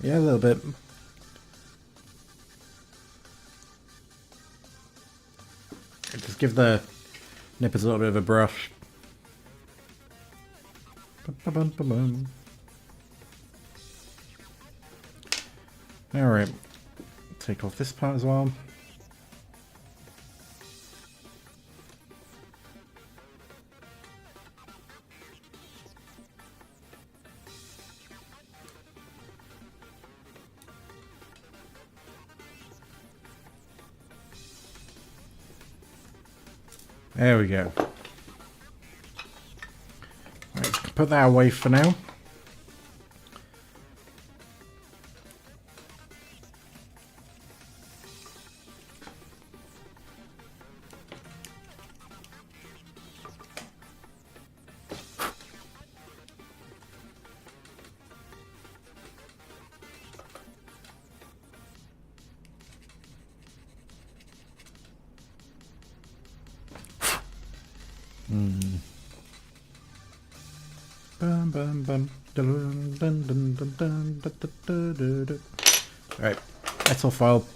Yeah, a little bit. Just give the nippers a little bit of a brush. Alright. Take off this part as well. There we go. Right, put that away for now. Alright, metal file.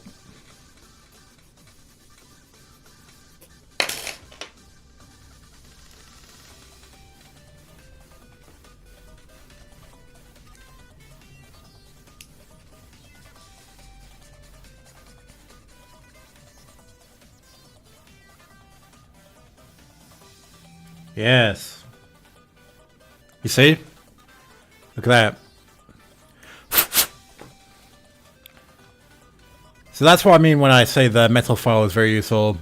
Yes. You see? Look at that. So that's what I mean when I say the metal file is very useful.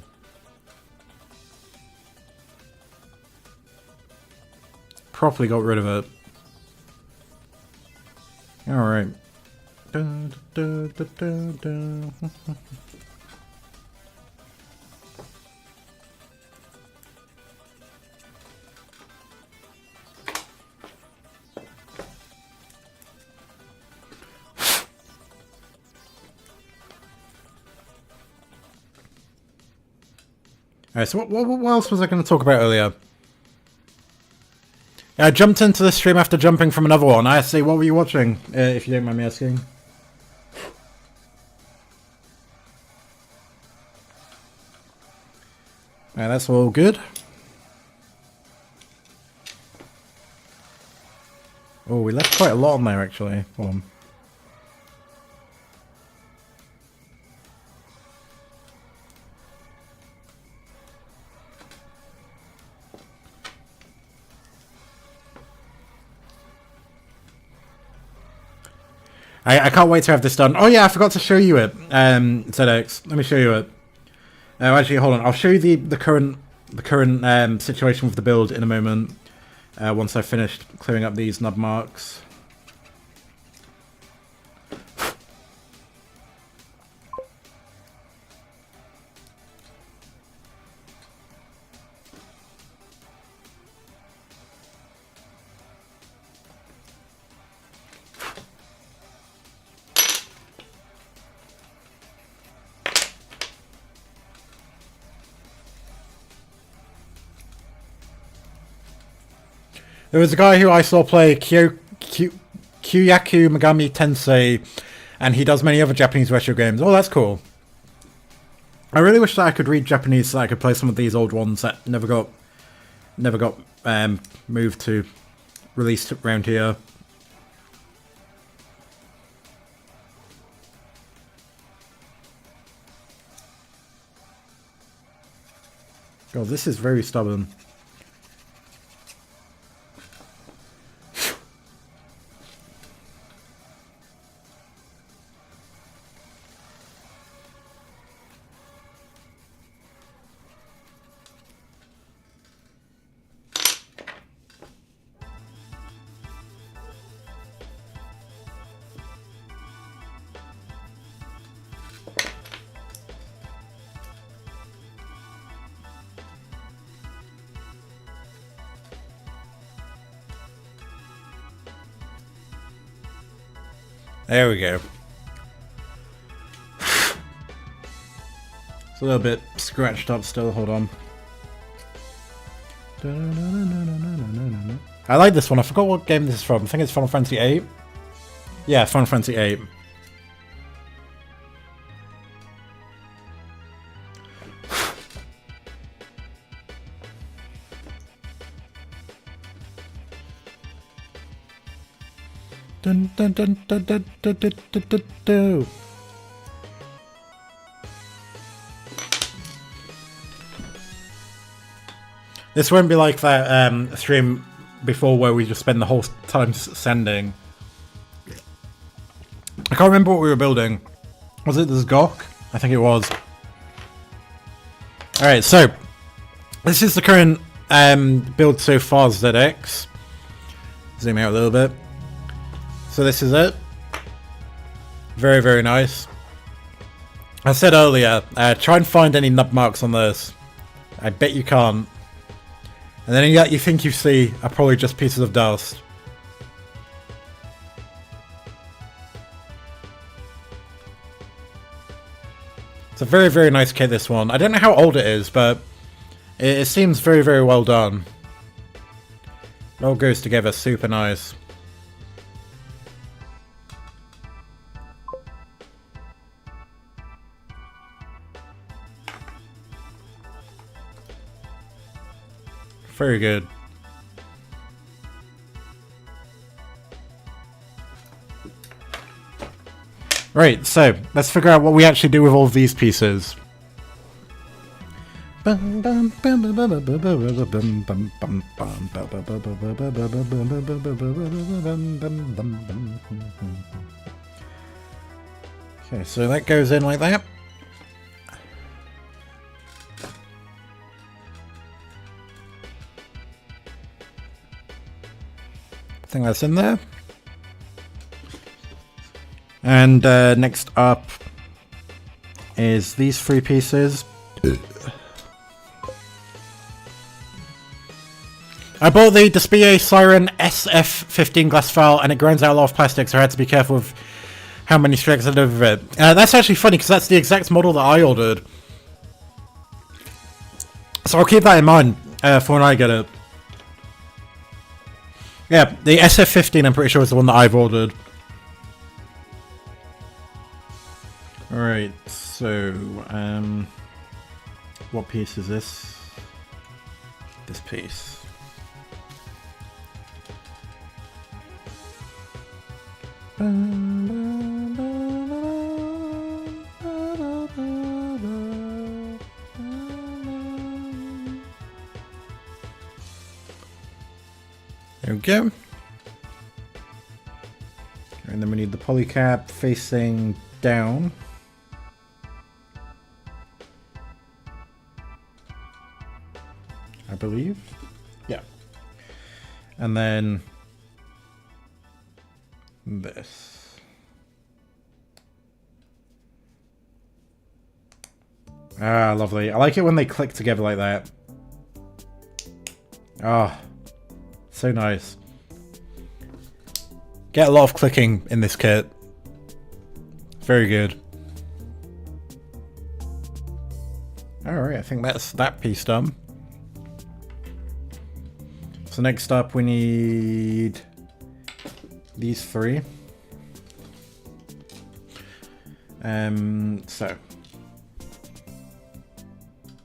Properly got rid of it. Alright. Alright, so what else was I going to talk about earlier? I jumped into the stream after jumping from another one. I see, what were you watching, if you don't mind me asking? That's all good. Oh, we left quite a lot on there actually. Hold on. I can't wait to have this done. Oh yeah, I forgot to show you it, ZX. Let me show you it. Actually, hold on. I'll show you the current situation with the build in a moment. Once I've finished clearing up these nub marks. There was a guy who I saw play Kyoyaku Megami Tensei, and he does many other Japanese retro games. Oh, that's cool. I really wish that I could read Japanese so that I could play some of these old ones that never got moved to released around here. God, this is very stubborn. There we go. It's a little bit scratched up still, hold on. I like this one, I forgot what game this is from. I think it's Final Fantasy VIII. Yeah, Final Fantasy VIII. Dun, dun, dun, dun, dun, dun, dun, dun, dun, dun. This won't be like that stream before where we just spend the whole time sending. I can't remember what we were building. Was it the Zgok? I think it was. Alright, so this is the current build so far, ZX. Zoom out a little bit. So this is it. Very, very nice. I said earlier, try and find any nub marks on this. I bet you can't. And then you think you see are probably just pieces of dust. It's a very, very nice kit, this one. I don't know how old it is, but it seems very, very well done. It all goes together super nice. Very good. Right, so let's figure out what we actually do with all of these pieces. Okay, so that goes in like that. I think that's in there. And next up is these three pieces. I bought the Despia Siren SF15 glass foul and it grinds out a lot of plastic, so I had to be careful with how many strikes I did with it. That's actually funny because that's the exact model that I ordered. So I'll keep that in mind for when I get it. Yeah, the SF15 I'm pretty sure is the one that I've ordered. Alright, so, what piece is this? this piece. There we go. And then we need the polycap facing down. I believe. Yeah. And then this. Ah, lovely. I like it when they click together like that. Ah, so nice. Get a lot of clicking in this kit. Very good. Alright, I think that's that piece done. So next up we need these three. So.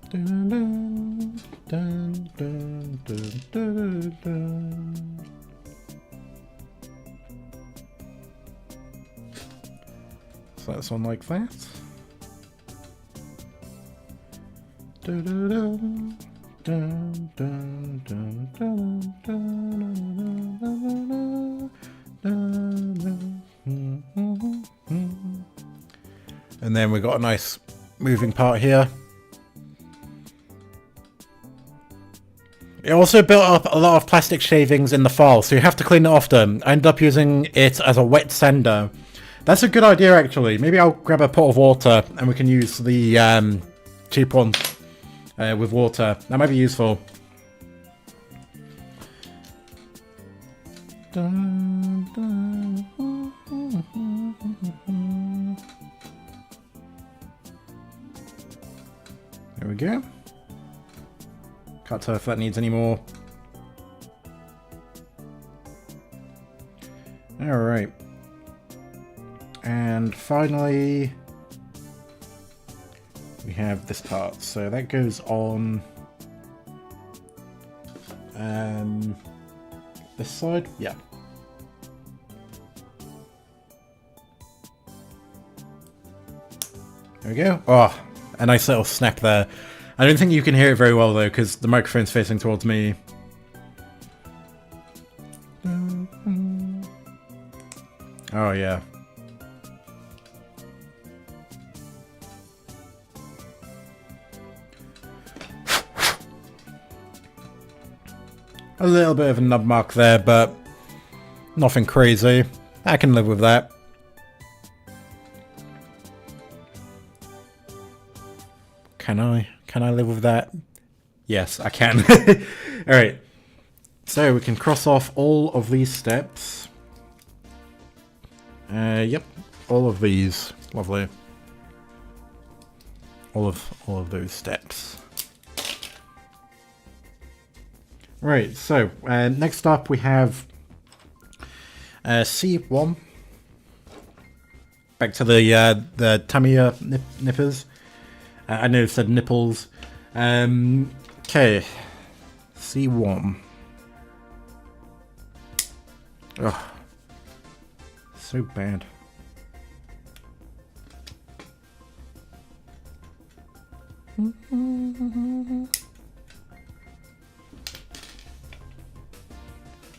Dun, dun, dun, dun, dun, dun, dun. So that's one like that. Dun, dun, dun. Dun, dun, dun, dun, dun, dun, dun. And then we've got a nice moving part here. It also built up a lot of plastic shavings in the file, so you have to clean it often. I ended up using it as a wet sander. That's a good idea, actually. Maybe I'll grab a pot of water and we can use the cheap one. With water. That might be useful. Dun, dun, there we go. Can't tell if that needs any more. Alright. And finally, we have this part, so that goes on this side, yeah. There we go. Oh, a nice little snap there. I don't think you can hear it very well though, because the microphone's facing towards me. Oh yeah. A little bit of a nub mark there, but nothing crazy. I can live with that. Can I? Can I live with that? Yes, I can. Alright. So we can cross off all of these steps. Yep. All of these. Lovely. All of those steps. Right, so next up we have C1. Back to the Tamiya nippers. I know it said nipples. Okay, C1. Ugh, so bad.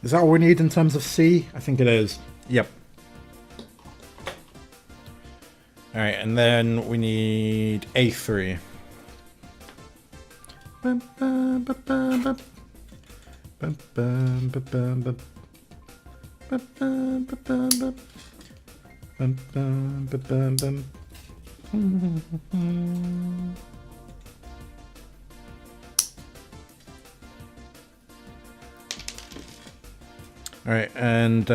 Is that all we need in terms of C? I think it is. Yep. Alright, and then we need A3. Alright, and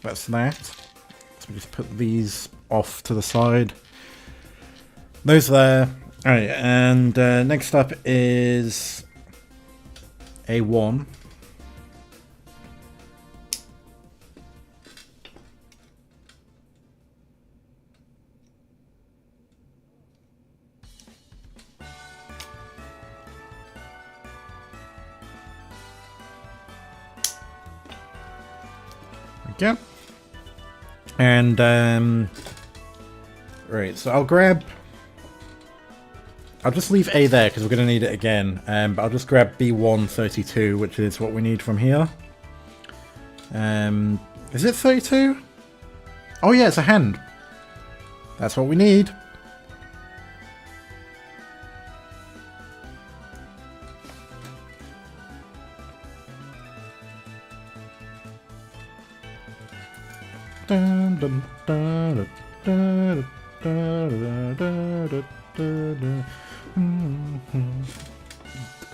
that's that. So we just put these off to the side. Those there. Alright, and next up is A1. go. And, right, so I'll just leave A there because we're going to need it again. But I'll just grab B132, which is what we need from here. Is it 32? Oh yeah, it's a hand. That's what we need.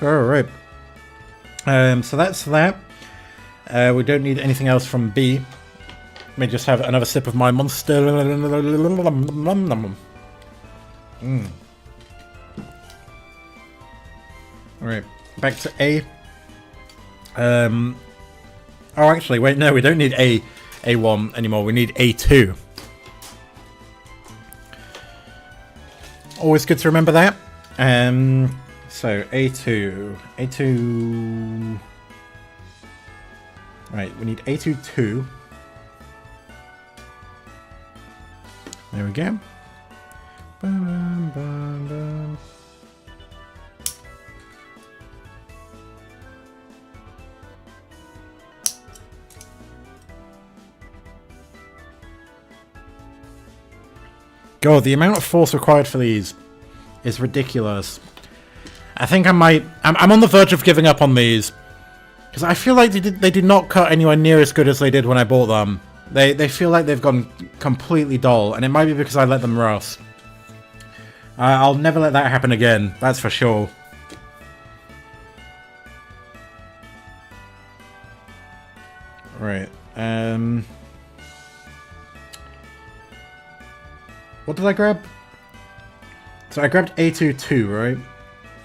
Alright. So that's that. We don't need anything else from B. Let me just have another sip of my monster. Alright, back to A. Oh, actually, wait, no, we don't need A1 anymore. We need A2. Always good to remember that. So A2. Right, we need A22. There we go. Bum, bum, bum. God, the amount of force required for these is ridiculous. I think I'm on the verge of giving up on these. Because I feel like they did not cut anywhere near as good as they did when I bought them. They feel like they've gone completely dull, and it might be because I let them rust. I'll never let that happen again, that's for sure. Right, what did I grab? So I grabbed A22, right?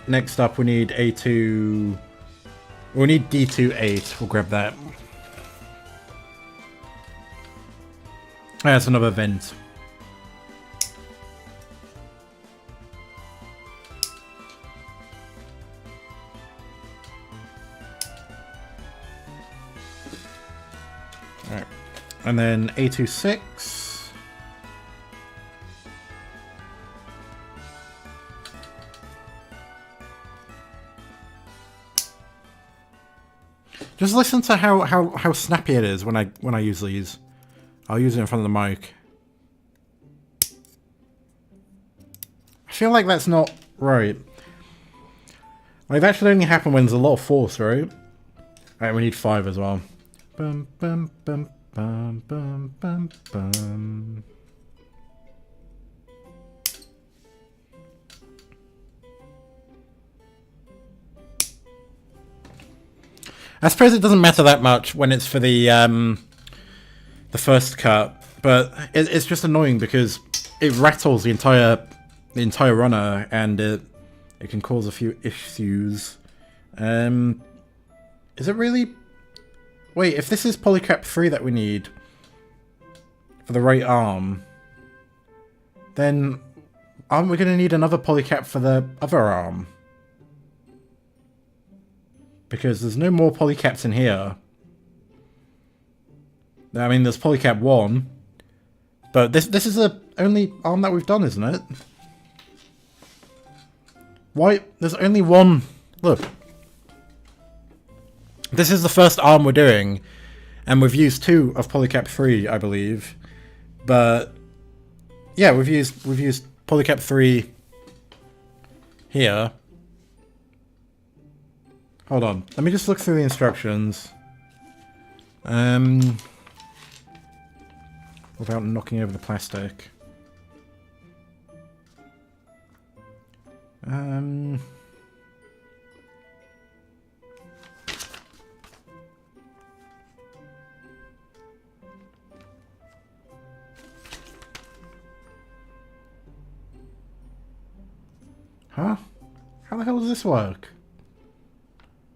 Next up we need A2... We need D28, we'll grab that. That's another vent. Alright. And then A26. Just listen to how snappy it is when I use these. I'll use it in front of the mic. I feel like that's not right. Like that should only happen when there's a lot of force, right? Alright, we need 5 as well. Bum, bum, bum, bum, bum, bum, bum. I suppose it doesn't matter that much when it's for the first cut, but it's just annoying because it rattles the entire runner and it can cause a few issues. Is it really? Wait, if this is polycap 3 that we need for the right arm, then aren't we going to need another polycap for the other arm? Because there's no more polycaps in here. I mean, there's polycap 1, but this is the only arm that we've done, isn't it? Why? There's only one. Look. This is the first arm we're doing, and we've used 2 of polycap 3, I believe. But yeah, we've used polycap 3 here. Hold on. Let me just look through the instructions. Without knocking over the plastic. Huh? How the hell does this work?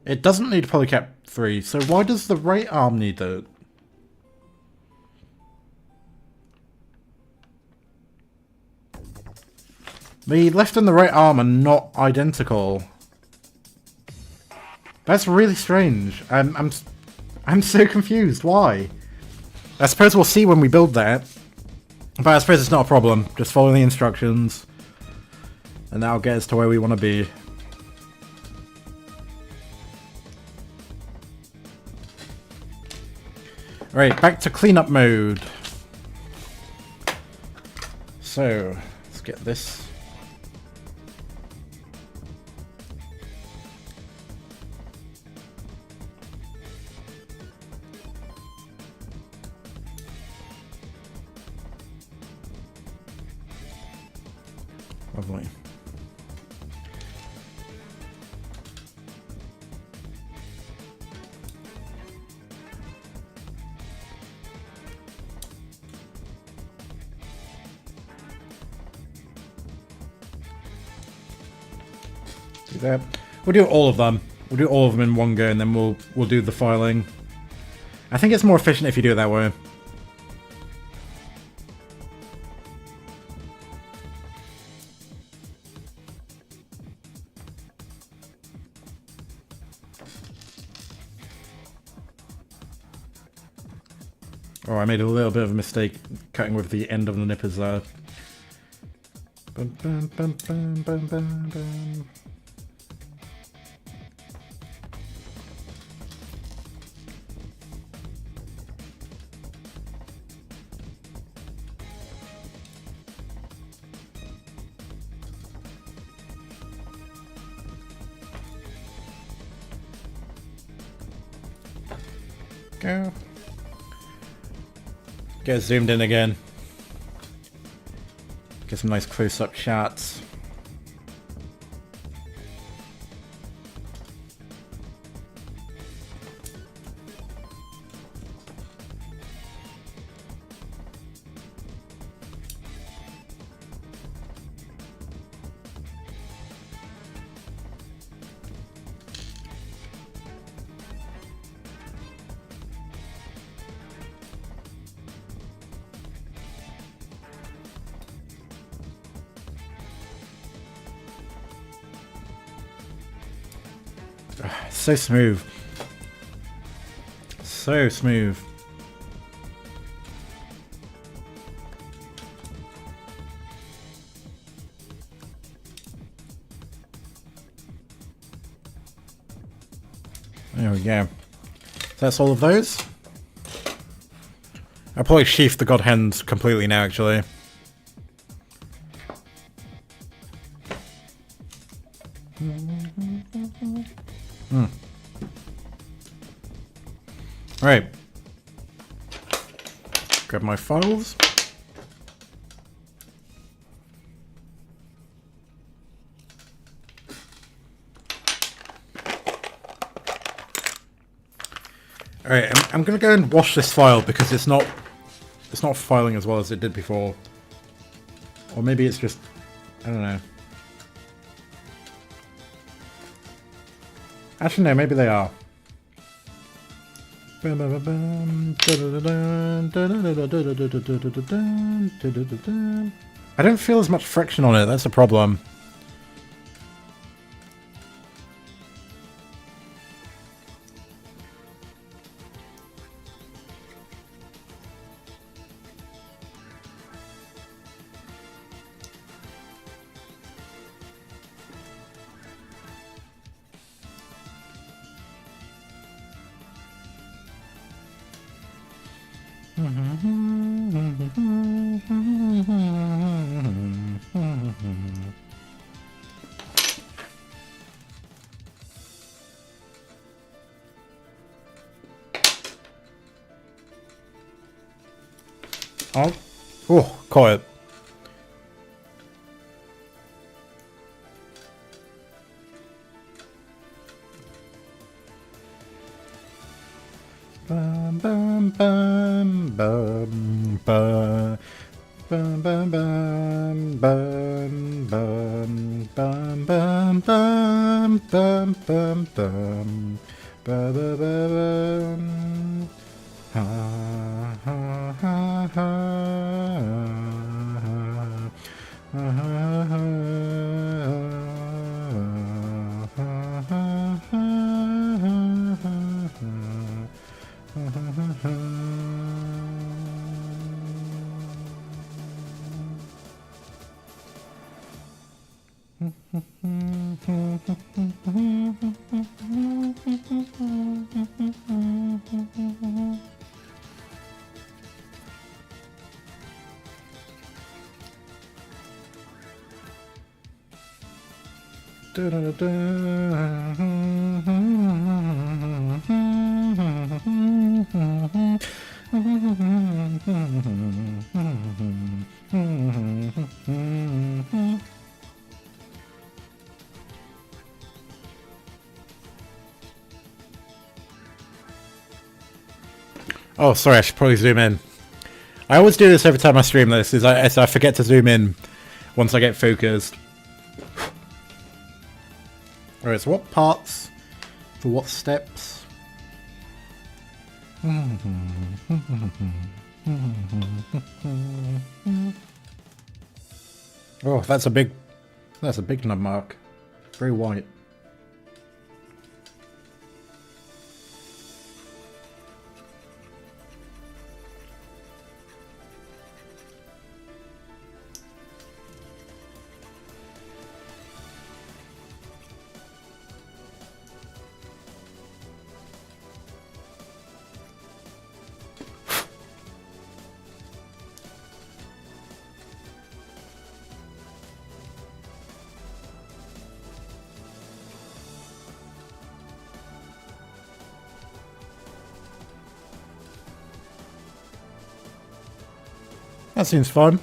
It doesn't need polycap 3, so why does the right arm need it? The left and the right arm are not identical. That's really strange. I'm so confused. Why? I suppose we'll see when we build that. But I suppose it's not a problem. Just follow the instructions. And that'll get us to where we want to be. Right, back to cleanup mode. So, let's get this. Lovely. Do that. We'll do all of them. We'll do all of them in one go, and then we'll do the filing. I think it's more efficient if you do it that way. Oh, I made a little bit of a mistake cutting with the end of the nippers there. Bum, bum, bum, bum, bum, bum, bum. Go. Get zoomed in again. Get some nice close-up shots. So smooth. So smooth. There we go. So that's all of those. I'll probably sheath the god hens completely now, actually. Right. Grab my files. Alright, I'm gonna go and wash this file because it's not filing as well as it did before. Or maybe it's just, I don't know. Actually no, maybe they are. I don't feel as much friction on it, that's the problem. Oh, quiet. Bum bum bum bum bum bum bum bum bum bum bum bum bum bum bum bum bum. Ha ha ha ha ha. Oh, sorry, I should probably zoom in. I always do this every time I stream this, is I forget to zoom in once I get focused. Alright, so what parts for what steps? Oh, that's a big nub mark. Very white. That seems fun.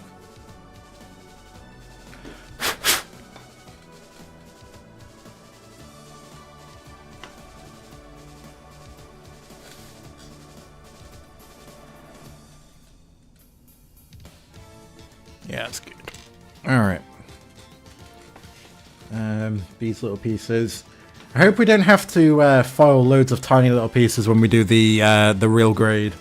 Yeah, that's good. Alright. These little pieces. I hope we don't have to file loads of tiny little pieces when we do the real grade.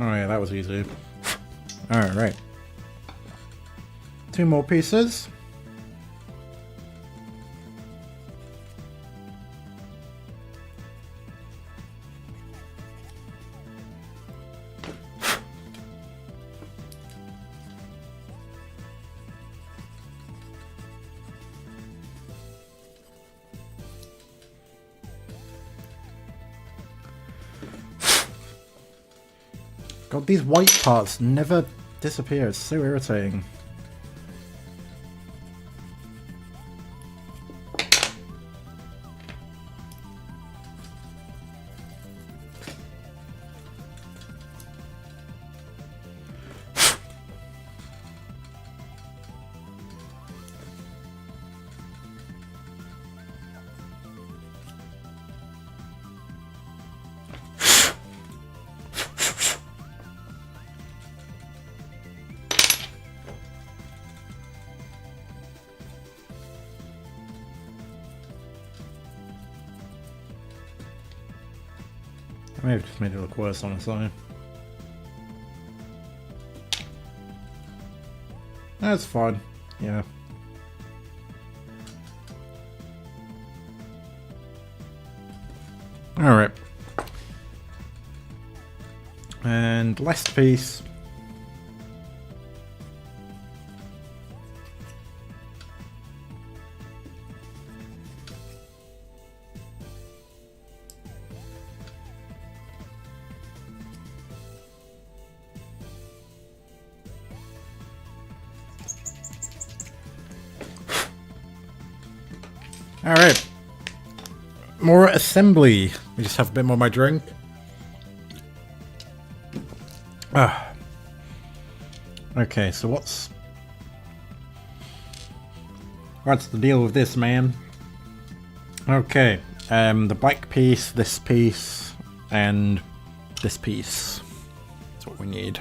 Oh yeah, that was easy. Alright. 2 more pieces. God, these white parts never disappear. It's so irritating. I may have just made it look worse, honestly. That's fine. Yeah. Alright. And last piece. Alright. More assembly. We just have a bit more of my drink. Okay, so what's the deal with this, man? Okay, the bike piece, this piece, and this piece. That's what we need.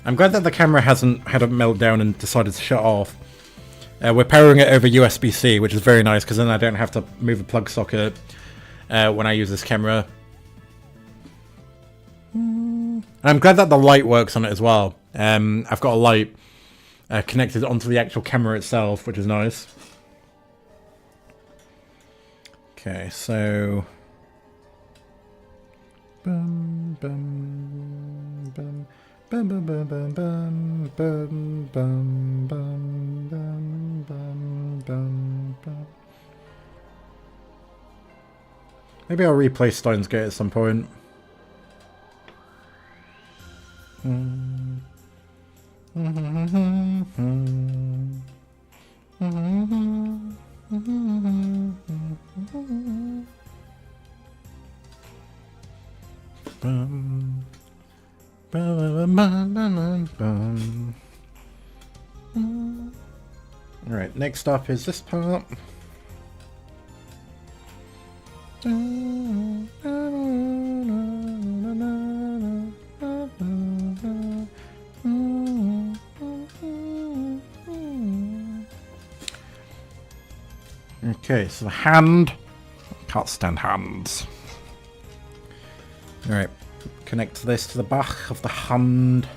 I'm glad that the camera hasn't had a meltdown and decided to shut off. We're powering it over USB-C, which is very nice, because then I don't have to move a plug socket when I use this camera. And I'm glad that the light works on it as well. I've got a light connected onto the actual camera itself, which is nice. Okay, so... Bum, bum, bum. Bum, bum, bum, bum, bum, bum, bum, bum, bum, bum, bum, bum. Maybe I'll replay Steins Gate at some point. Alright, next up is this part. Okay, so the hand. Can't stand hands. Alright, connect this to the back of the hand.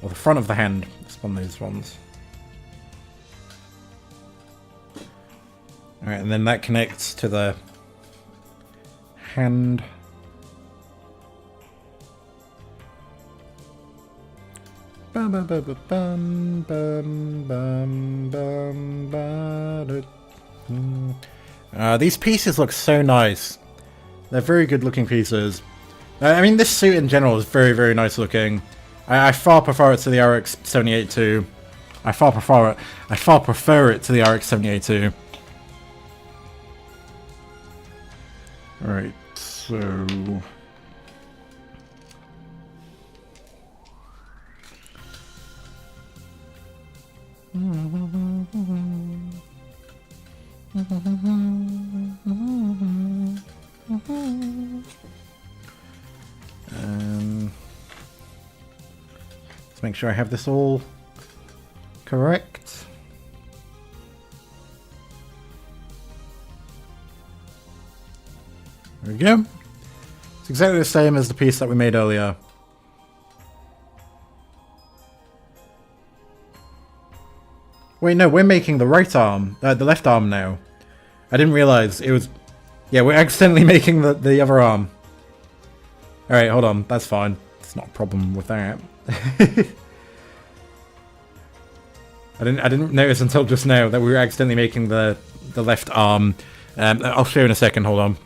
Or the front of the hand. It's one of these ones. Alright, and then that connects to the hand. Bum, bum, bum, bum, bum, bum, bum, bum, these pieces look so nice. They're very good looking pieces. I mean, this suit in general is very, very nice looking. I far prefer it to the RX-178 too. I far prefer it to the RX-178 too. Alright, so... Let's make sure I have this all correct. There we go. It's exactly the same as the piece that we made earlier. Wait, no, we're making the right arm, the left arm now. I didn't realize it was... Yeah, we're accidentally making the other arm. Alright, hold on, that's fine. It's not a problem with that. I didn't notice until just now that we were accidentally making the left arm. I'll show you in a second, hold on.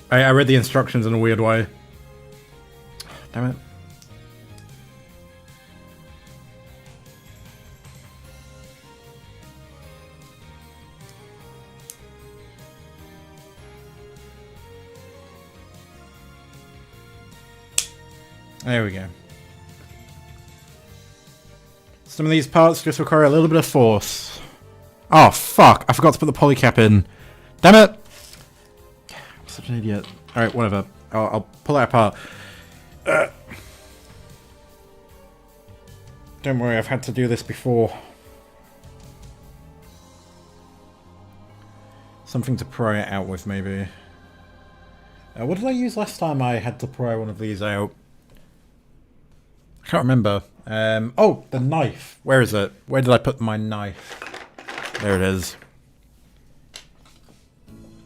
I read the instructions in a weird way. Damn it. There we go. Some of these parts just require a little bit of force. Oh, fuck. I forgot to put the polycap in. Damn it! I'm such an idiot. Alright, whatever. I'll pull that apart. Don't worry, I've had to do this before. Something to pry it out with, maybe. What did I use last time I had to pry one of these out? I can't remember. Oh, the knife. Where is it? Where did I put my knife? There it is.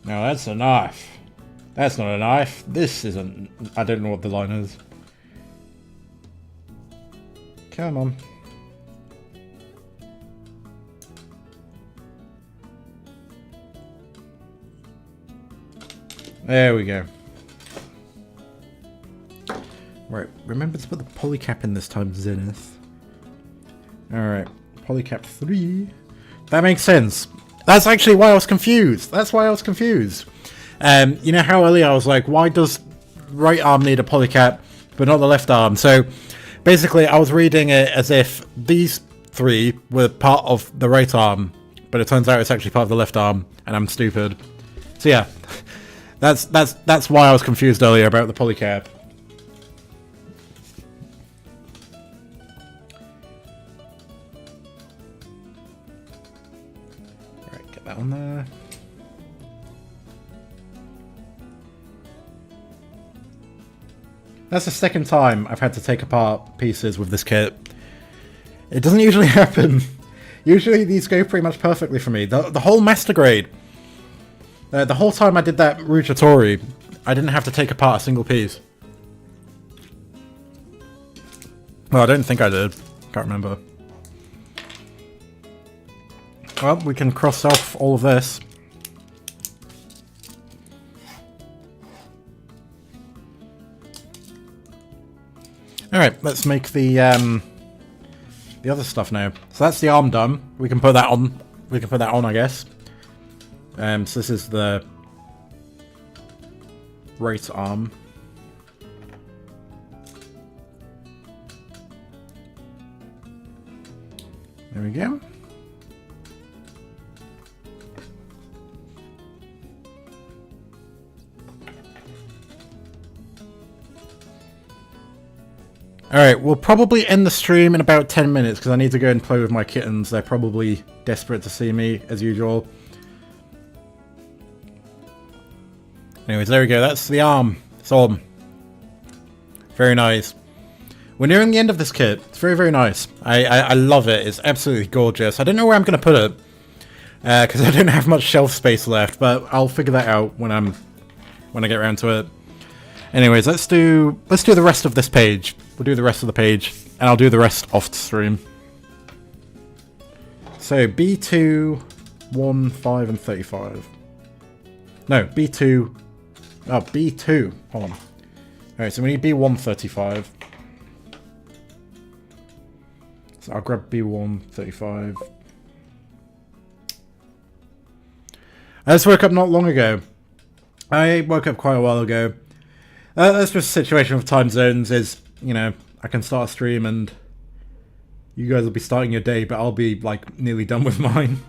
No, that's a knife. That's not a knife. This isn't... I don't know what the line is. Come on. There we go. Right, remember to put the polycap in this time, Xenith. Alright, polycap 3. That makes sense. That's actually why I was confused. That's why I was confused. You know how earlier I was like, why does right arm need a polycap, but not the left arm? So, basically, I was reading it as if these three were part of the right arm, but it turns out it's actually part of the left arm, and I'm stupid. So yeah, That's why I was confused earlier about the polycap. Right, get that on there. That's the second time I've had to take apart pieces with this kit. It doesn't usually happen. Usually these go pretty much perfectly for me. The whole master grade. The whole time I did that Ruchatori, I didn't have to take apart a single piece. Well, I don't think I did. Can't remember. Well, we can cross off all of this. Alright, let's make the other stuff now. So that's the arm done. We can put that on. We can put that on, I guess. So this is the right arm. There we go. Alright, we'll probably end the stream in about 10 minutes because I need to go and play with my kittens. They're probably desperate to see me, as usual. Anyways, there we go. That's the arm. It's on. Very nice. We're nearing the end of this kit. It's very, very nice. I love it. It's absolutely gorgeous. I don't know where I'm going to put it because I don't have much shelf space left, but I'll figure that out when I get around to it. Anyways, let's do the rest of this page. We'll do the rest of the page, and I'll do the rest off stream. So B2, 1, 5, and 35. No, B2. Oh, B2. Hold on. Alright, so we need B1, 35. So I'll grab B1, 35. I just woke up not long ago. I woke up quite a while ago. That's just a situation with time zones is, you know, I can start a stream and you guys will be starting your day, but I'll be, like, nearly done with mine.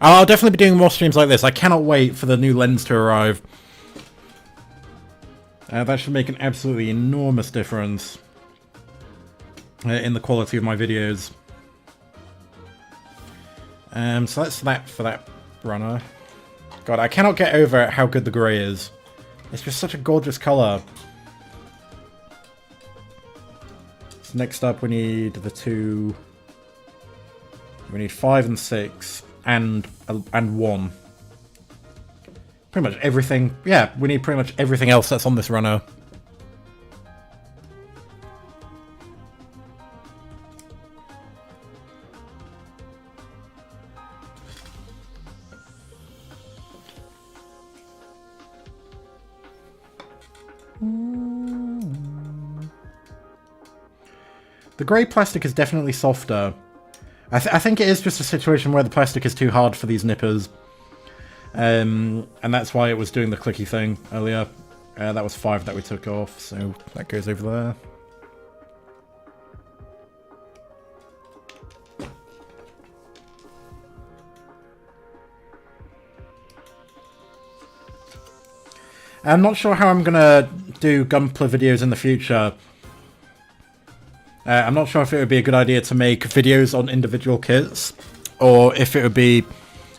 I'll definitely be doing more streams like this. I cannot wait for the new lens to arrive. That should make an absolutely enormous difference in the quality of my videos. So that's that for that runner. God, I cannot get over how good the grey is. It's just such a gorgeous colour. So next up we need the two... We need 5 and 6 and 1. Pretty much everything. Yeah, we need pretty much everything else that's on this runner. The grey plastic is definitely softer. I think it is just a situation where the plastic is too hard for these nippers. And that's why it was doing the clicky thing earlier. That was 5 that we took off, so that goes over there. I'm not sure how I'm gonna do Gunpla videos in the future. I'm not sure if it would be a good idea to make videos on individual kits, or if it would be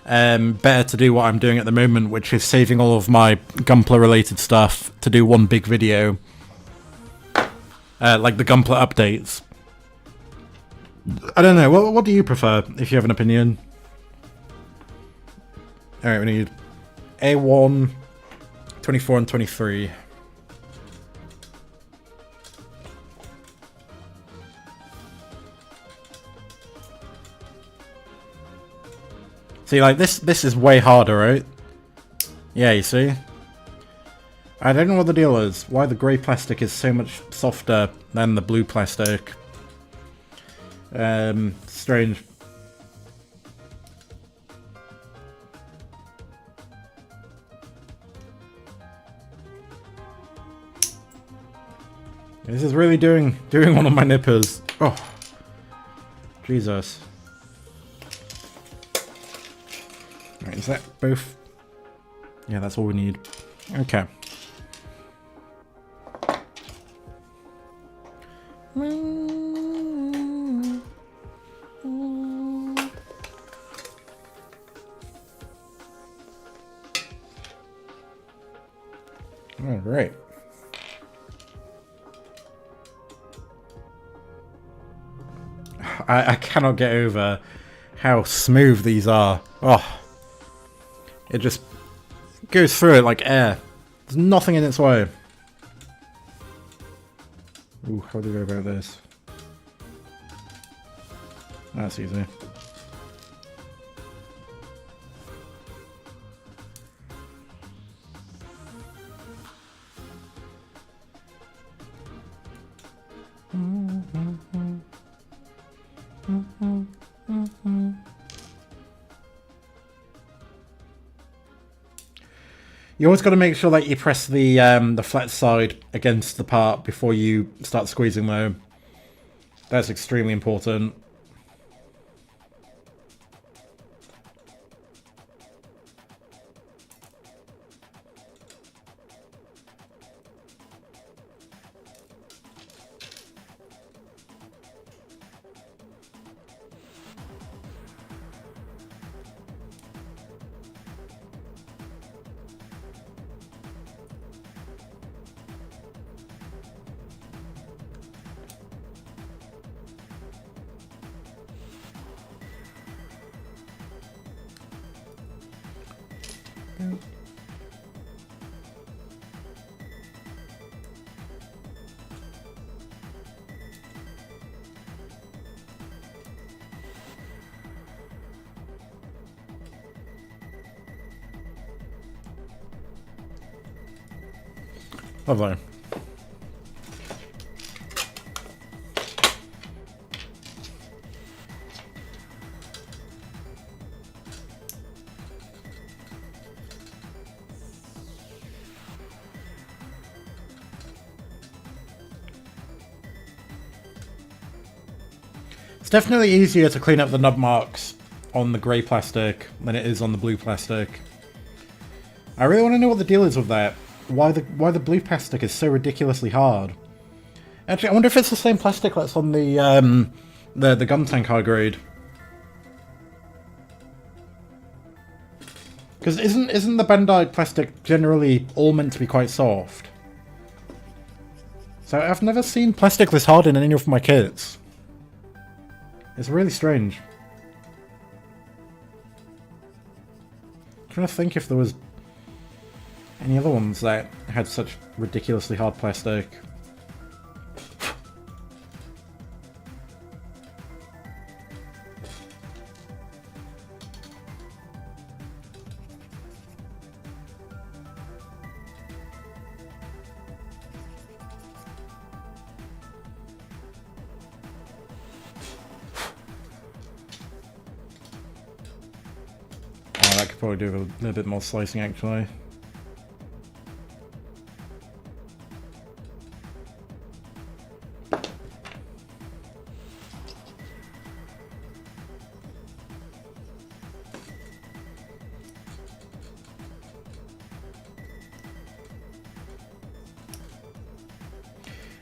better to do what I'm doing at the moment, which is saving all of my Gunpla related stuff to do one big video. Like the Gunpla updates. I don't know, what do you prefer, if you have an opinion? Alright, we need A1, 24 and 23. See, like, this is way harder, right? Yeah, you see? I don't know what the deal is. Why the grey plastic is so much softer than the blue plastic. Strange. This is really doing one of my nippers. Oh. Jesus. Right, Is that both? Yeah, that's all we need. Okay. All right. I cannot get over how smooth these are. Oh, it just goes through it like air. There's nothing in its way. Ooh, how do we go about this? That's easy. You always got to make sure that you press the flat side against the part before you start squeezing though. That's extremely important. Lovely. It's definitely easier to clean up the nub marks on the grey plastic than it is on the blue plastic. I really want to know what the deal is with that. Why the blue plastic is so ridiculously hard. Actually, I wonder if it's the same plastic that's on the gun tank high grade. Because isn't the Bandai plastic generally all meant to be quite soft? So I've never seen plastic this hard in any of my kits. It's really strange. I'm trying to think if there was any other ones that had such ridiculously hard plastic. Oh, that could probably do a little bit more slicing actually.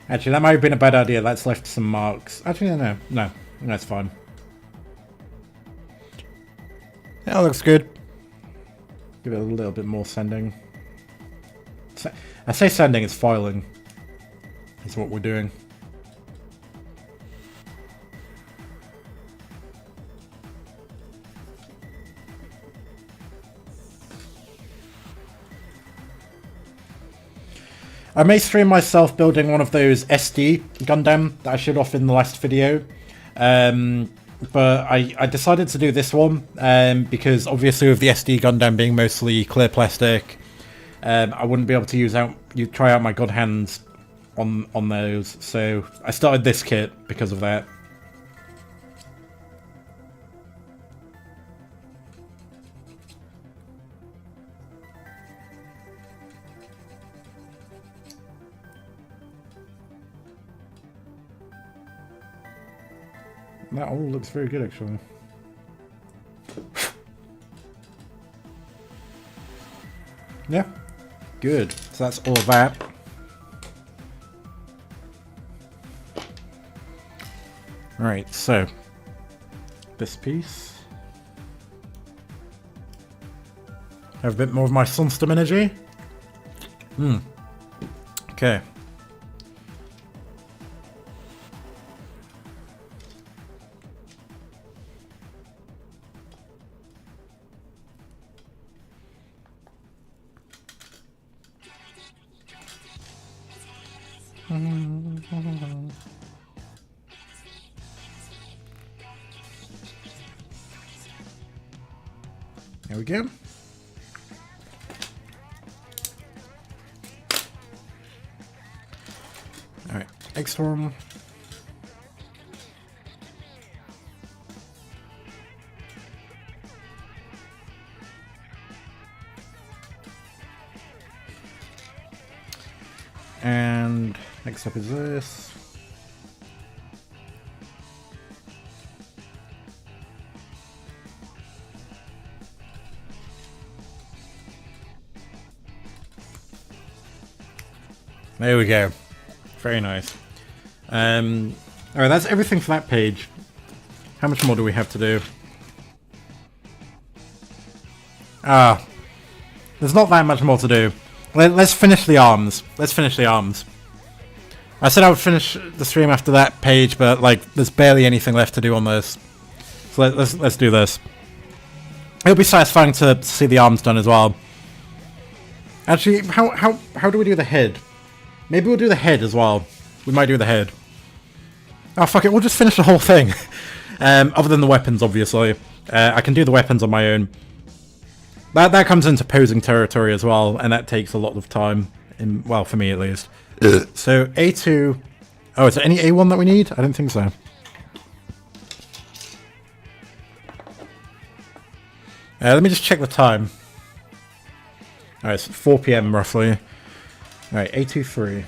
Actually, that might have been a bad idea. That's left some marks. Actually, no, that's fine. That looks good. Give it a little bit more sanding. I say sanding, it's filing. Is what we're doing. I may stream myself building one of those SD Gundam that I showed off in the last video. But I decided to do this one because obviously with the SD Gundam being mostly clear plastic, I wouldn't be able to try out my god hands on those. So I started this kit because of that. That all looks very good, actually. Yeah, good. So that's all of that. Alright, so this piece. Have a bit more of my Sunstorm energy. Okay. There we go. Alright, X-Storm. And next up is this. There we go. Very nice. Alright, that's everything for that page. How much more do we have to do? There's not that much more to do. Let's finish the arms. Let's finish the arms. I said I would finish the stream after that page, but like, there's barely anything left to do on this. So let's do this. It'll be satisfying to see the arms done as well. Actually, how do we do the head? Maybe we'll do the head as well. We might do the head. Oh fuck it, we'll just finish the whole thing. Other than the weapons, obviously. I can do the weapons on my own. That comes into posing territory as well, and that takes a lot of time. Well, for me at least. So A2. Oh, is there any A1 that we need? I don't think so. Let me just check the time. Alright, it's 4 PM roughly. Alright, A23.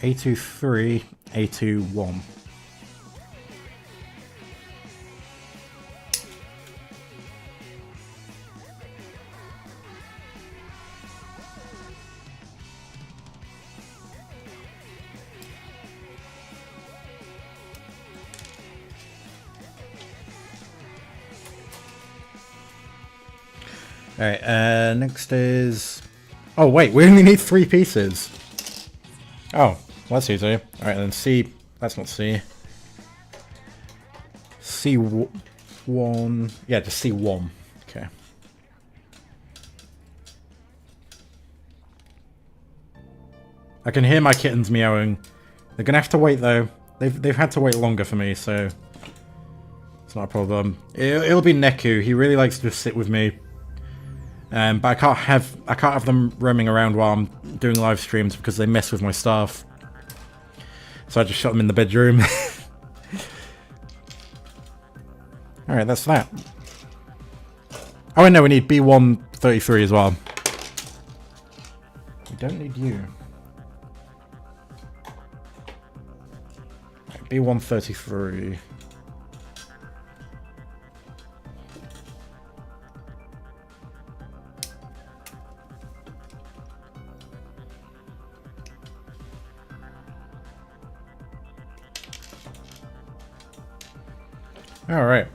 A23, A21. Alright, next is... Oh wait, we only need 3 pieces. Oh, well, that's easy. Alright, then C... That's not C. C1... Yeah, just C1. Okay. I can hear my kittens meowing. They're gonna have to wait though. They've had to wait longer for me, so... It's not a problem. It'll be Neku. He really likes to just sit with me. But I can't have them roaming around while I'm doing live streams because they mess with my stuff. So I just shut them in the bedroom. Alright, that's that. Oh, and no, we need B133 as well. We don't need you. Right, B133. All right.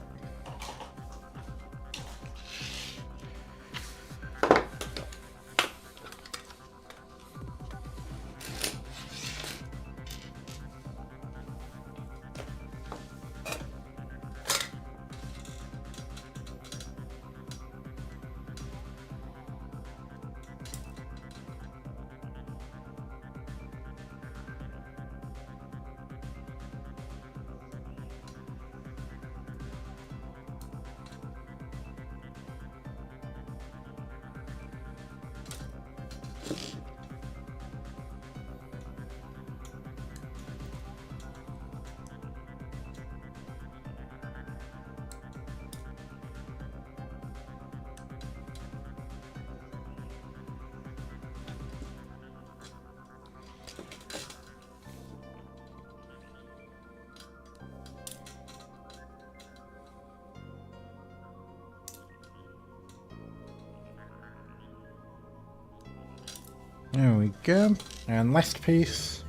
There we go. And last piece.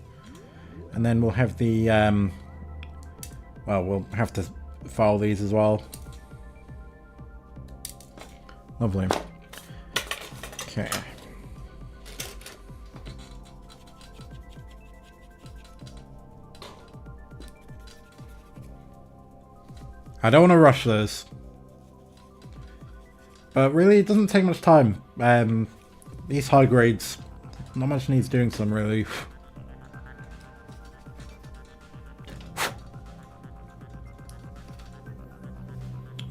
And then we'll have the, well, we'll have to file these as well. Lovely. Okay. I don't want to rush this. But really, it doesn't take much time. These high grades, not much needs doing to them, really.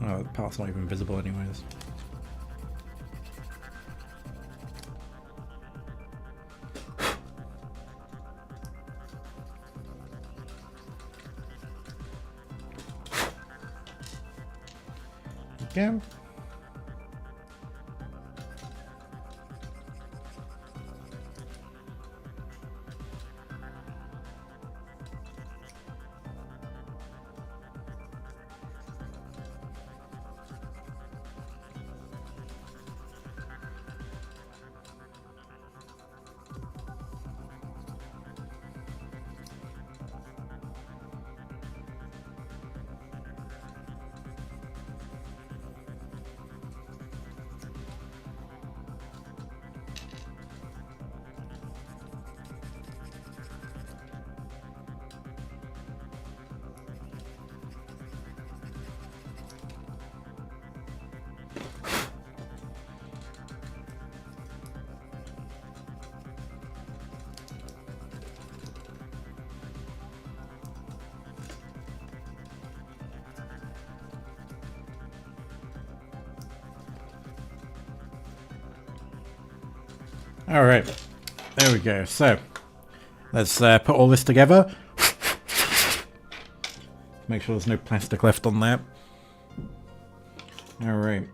Oh, the part's not even visible anyways. Again. Alright, there we go. So, let's put all this together. Make sure there's no plastic left on that. Alright,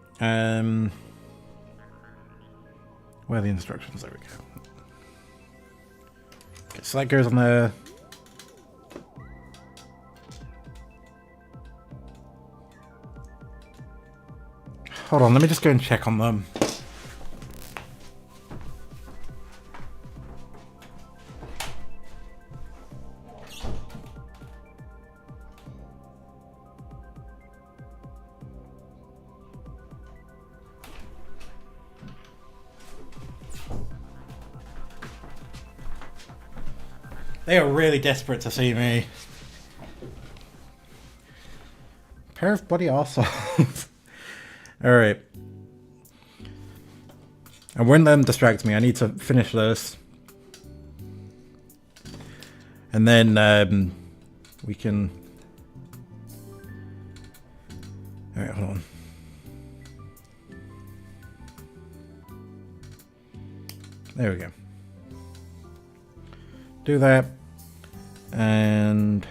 where are the instructions? There we go. Okay, so that goes on there. Hold on, let me just go and check on them. They are really desperate to see me. Pair of bloody arseholes. Alright. I won't let them distract me. I need to finish this. And then we can... Alright, hold on. There we go. Do that. And...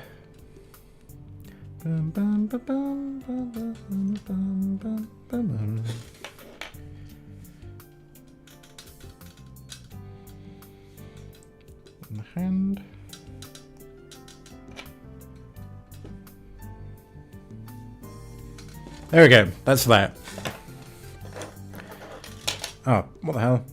hand. There we go. That's that. Oh, what the hell?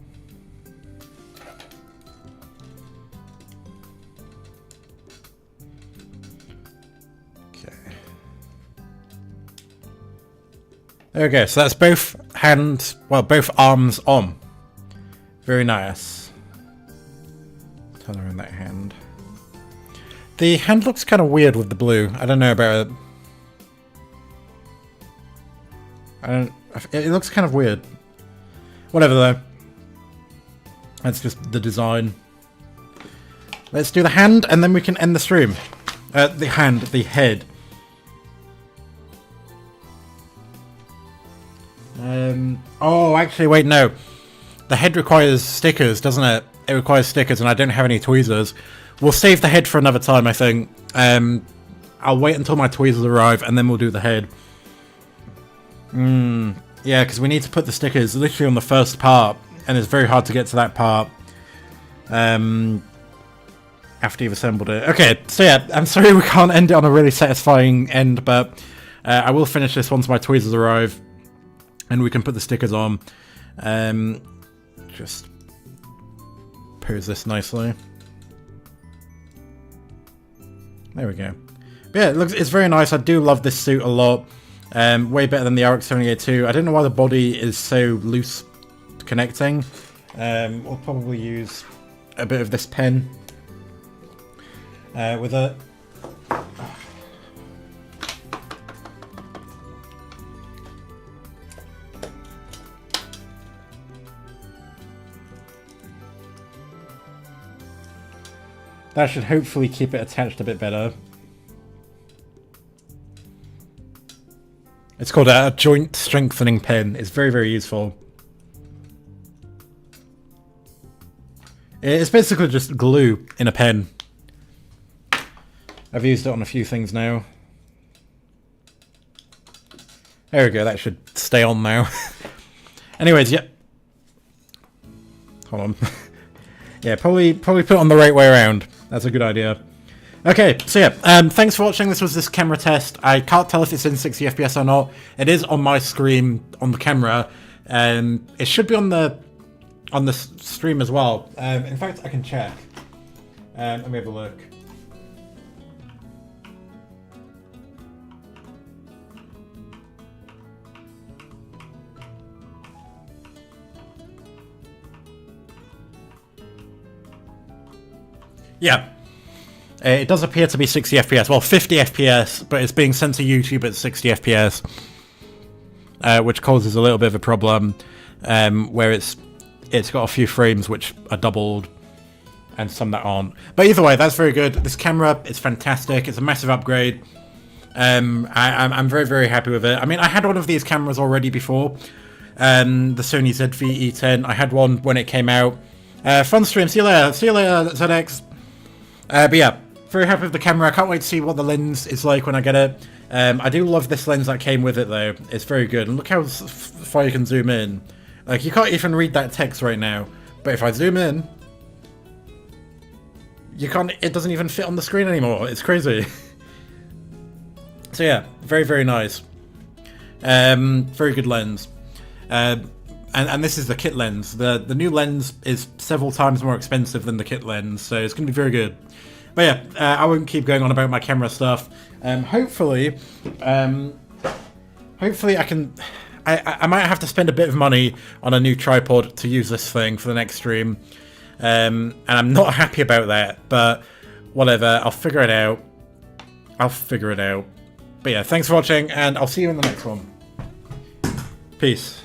Okay, so that's both hands, well, both arms on. Very nice. Turn around that hand. The hand looks kind of weird with the blue. I don't know about it. It looks kind of weird. Whatever though. That's just the design. Let's do the hand and then we can end the stream. The head. Oh, actually, wait, no. The head requires stickers, doesn't it? It requires stickers, and I don't have any tweezers. We'll save the head for another time, I think. I'll wait until my tweezers arrive, and then we'll do the head. Yeah, because we need to put the stickers literally on the first part, and it's very hard to get to that part. After you've assembled it. Okay, so yeah, I'm sorry we can't end it on a really satisfying end, but I will finish this once my tweezers arrive. And we can put the stickers on. Just pose this nicely. There we go. But yeah, it's very nice. I do love this suit a lot. Way better than the RX-178 too. I don't know why the body is so loose connecting. We'll probably use a bit of this pen with it. That should hopefully keep it attached a bit better. It's called a joint strengthening pen. It's very, very useful. It's basically just glue in a pen. I've used it on a few things now. There we go, that should stay on now. Anyways, yeah. Hold on. Yeah, probably put it on the right way around. That's a good idea. Okay, so yeah, thanks for watching. This was this camera test. I can't tell if it's in 60 FPS or not. It is on my screen on the camera. It should be on the stream as well. In fact, I can check. Let me have a look. Yeah. It does appear to be 60 FPS. Well, 50 FPS, but it's being sent to YouTube at 60 FPS. Which causes a little bit of a problem. Where it's got a few frames which are doubled and some that aren't. But either way, that's very good. This camera is fantastic. It's a massive upgrade. I'm very, very happy with it. I mean, I had one of these cameras already before. The Sony ZV-E10. I had one when it came out. Fun stream. See you later. See you later, ZX. But yeah, very happy with the camera. I can't wait to see what the lens is like when I get it. I do love this lens that came with it though. It's very good. And look how far you can zoom in. Like, you can't even read that text right now. But if I zoom in, you can't. It doesn't even fit on the screen anymore. It's crazy. So yeah, very, very nice. Very good lens. And this is the kit lens. The new lens is several times more expensive than the kit lens, so it's going to be very good. But yeah, I won't keep going on about my camera stuff. Hopefully I can... I might have to spend a bit of money on a new tripod to use this thing for the next stream. And I'm not happy about that, but whatever, I'll figure it out. But yeah, thanks for watching, and I'll see you in the next one. Peace.